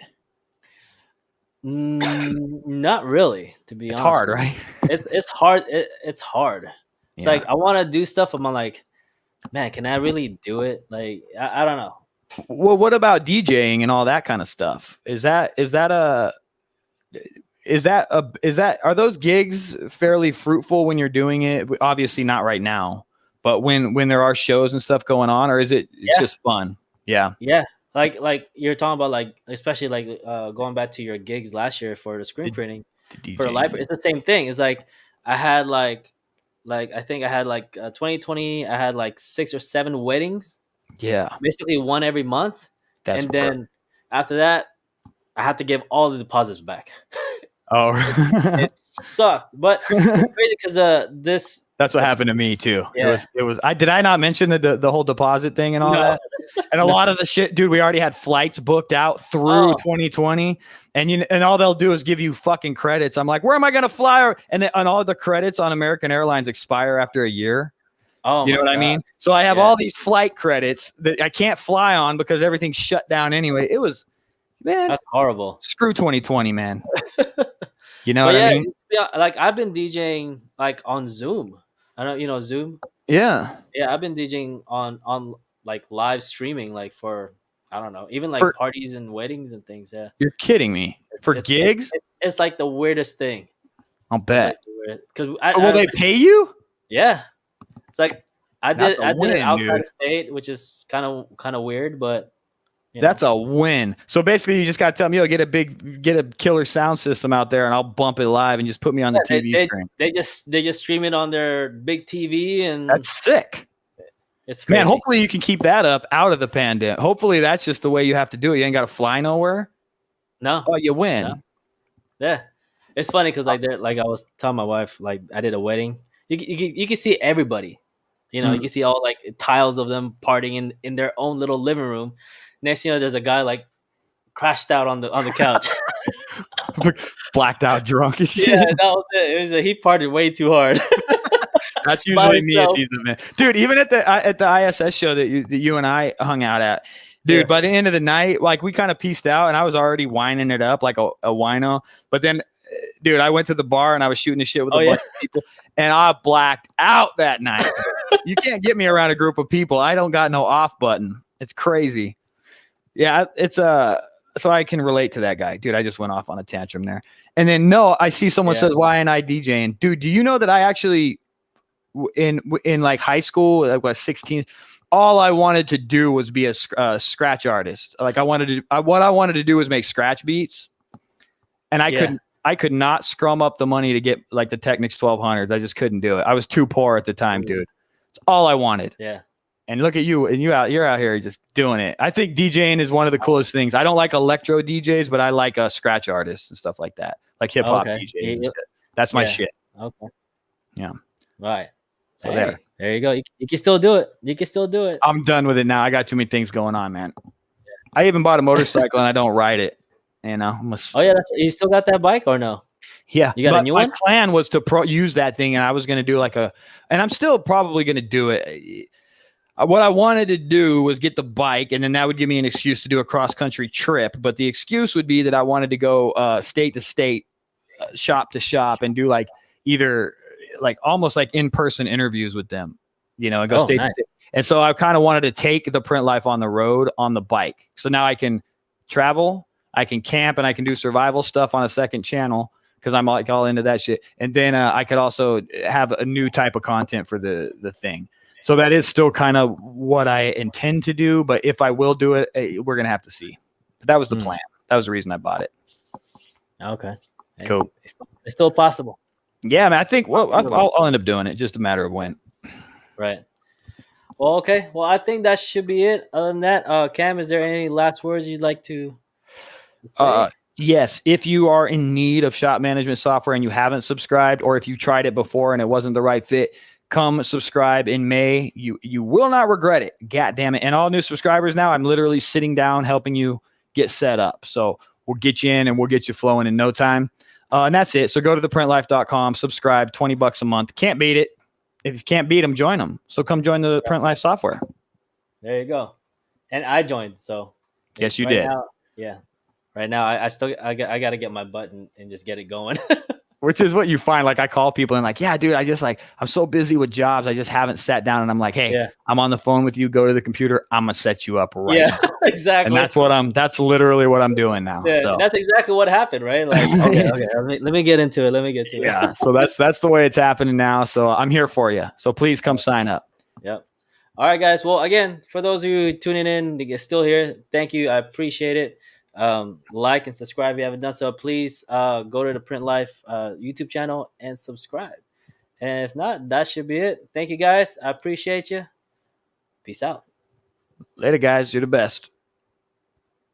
Not really, to be honest. It's hard, right? It's hard. It's hard. It's like I want to do stuff. I'm like, man, can I really do it? Like, I don't know. Well, what about DJing and all that kind of stuff? Are those gigs fairly fruitful when you're doing it? Obviously not right now, but when there are shows and stuff going on, or is it's just fun? Yeah. Yeah. Like you're talking about, like, especially like going back to your gigs last year for the screen printing for the live. It's the same thing. It's like I had like I think I had 2020. I had like 6 or 7 weddings. Yeah, basically one every month. Then after that, I had to give all the deposits back. Oh, it sucked, but it's crazy because that's what happened to me too. Yeah. It was. Did I not mention the whole deposit thing and all that? And a lot of the shit, dude. We already had flights booked out through 2020, and all they'll do is give you fucking credits. I'm like, where am I gonna fly? And all the credits on American Airlines expire after a year. Oh, you know what I mean? So I have all these flight credits that I can't fly on because everything's shut down anyway. It was, man, that's horrible. Screw 2020, man. You know what I mean? Yeah, like I've been DJing like on Zoom. I don't Zoom. Yeah. Yeah, I've been DJing on like live streaming, like for I don't know, even like parties and weddings and things. Yeah. You're kidding me. For gigs? It's like the weirdest thing. I'll bet. Because will they pay you? Yeah. It's like I did it outside the state, which is kind of weird, but that's a win. So basically, you just got to tell me, get a killer sound system out there, and I'll bump it live and just put me on the TV screen. They just stream it on their big TV, and that's sick. It's crazy. Man. Hopefully, you can keep that up out of the pandemic. Hopefully, that's just the way you have to do it. You ain't got to fly nowhere. No. Oh, you win. No. Yeah, it's funny because like I was telling my wife, like I did a wedding. You can see everybody. You can see all like tiles of them partying in their own little living room. Next thing you know, there's a guy like crashed out on the couch. Blacked out drunk and shit. Yeah, that was it. He partied way too hard. That's usually me at these events. Dude, even at the ISS show that you and I hung out at, dude, by the end of the night, like we kind of pieced out and I was already winding it up like a wino. But then, dude, I went to the bar and I was shooting the shit with a bunch of people and I blacked out that night. You can't get me around a group of people. I don't got no off button. It's crazy. Yeah, it's so I can relate to that guy. Dude, I just went off on a tantrum there. And then I see someone says, why am I DJing? Dude, do you know that I actually in like high school, like was 16, all I wanted to do was be a scratch artist. Like what I wanted to do was make scratch beats. And I could not scrum up the money to get like the Technics 1200s. I just couldn't do it. I was too poor at the time, dude. It's all I wanted. Yeah. And look at you, and you're out here just doing it. I think DJing is one of the coolest things. I don't like electro DJs, but I like scratch artists and stuff like that, like hip hop DJs. And shit. That's my shit. Okay. Yeah. Right. So there you go. You can still do it. I'm done with it now. I got too many things going on, man. I even bought a motorcycle and I don't ride it. Oh yeah, you still got that bike or no? Yeah, you got a new one. My plan was to use that thing, and I was going to do and I'm still probably going to do it. What I wanted to do was get the bike, and then that would give me an excuse to do a cross-country trip. But the excuse would be that I wanted to go state to state, shop to shop, and do like either like almost like in-person interviews with them, you know, and go Nice. And so I kind of wanted to take the Print Life on the road on the bike. So now I can travel, I can camp, and I can do survival stuff on a second channel because I'm like all into that shit. And then I could also have a new type of content for the thing. So that is still kind of what I intend to do. But if I will do it, we're going to have to see. But that was the plan. That was the reason I bought it. Okay. Hey, cool. It's still possible. Yeah, man. I think I'll end up doing it. Just a matter of when. Right. Well, okay. Well, I think that should be it. Other than that, Cam, is there any last words you'd like to say? Yes. If you are in need of shop management software and you haven't subscribed, or if you tried it before and it wasn't the right fit, come subscribe in May. You will not regret it. God damn it. And all new subscribers now, I'm literally sitting down helping you get set up. So we'll get you in and we'll get you flowing in no time. And that's it. So go to theprintlife.com, subscribe, $20 a month. Can't beat it. If you can't beat them, join them. So come join the Print Life software. There you go. And I joined. So yes, you did. Now, yeah. Right now, I got to get my button and just get it going. Which is what you find. Like I call people and like, yeah, dude, I'm so busy with jobs. I just haven't sat down and I'm like, hey, I'm on the phone with you. Go to the computer. I'm going to set you up right now. Exactly. And that's literally what I'm doing now. Yeah, so that's exactly what happened, right? Like, okay. Let me get into it. Yeah. So that's the way it's happening now. So I'm here for you. So please come sign up. Yep. All right, guys. Well, again, for those of you tuning in, you're still here. Thank you. I appreciate it. Like and subscribe if you haven't done so. Please go to the Print Life YouTube channel and subscribe. And if not, that should be it. Thank you, guys. I appreciate you. Peace out. Later, guys. You're the best.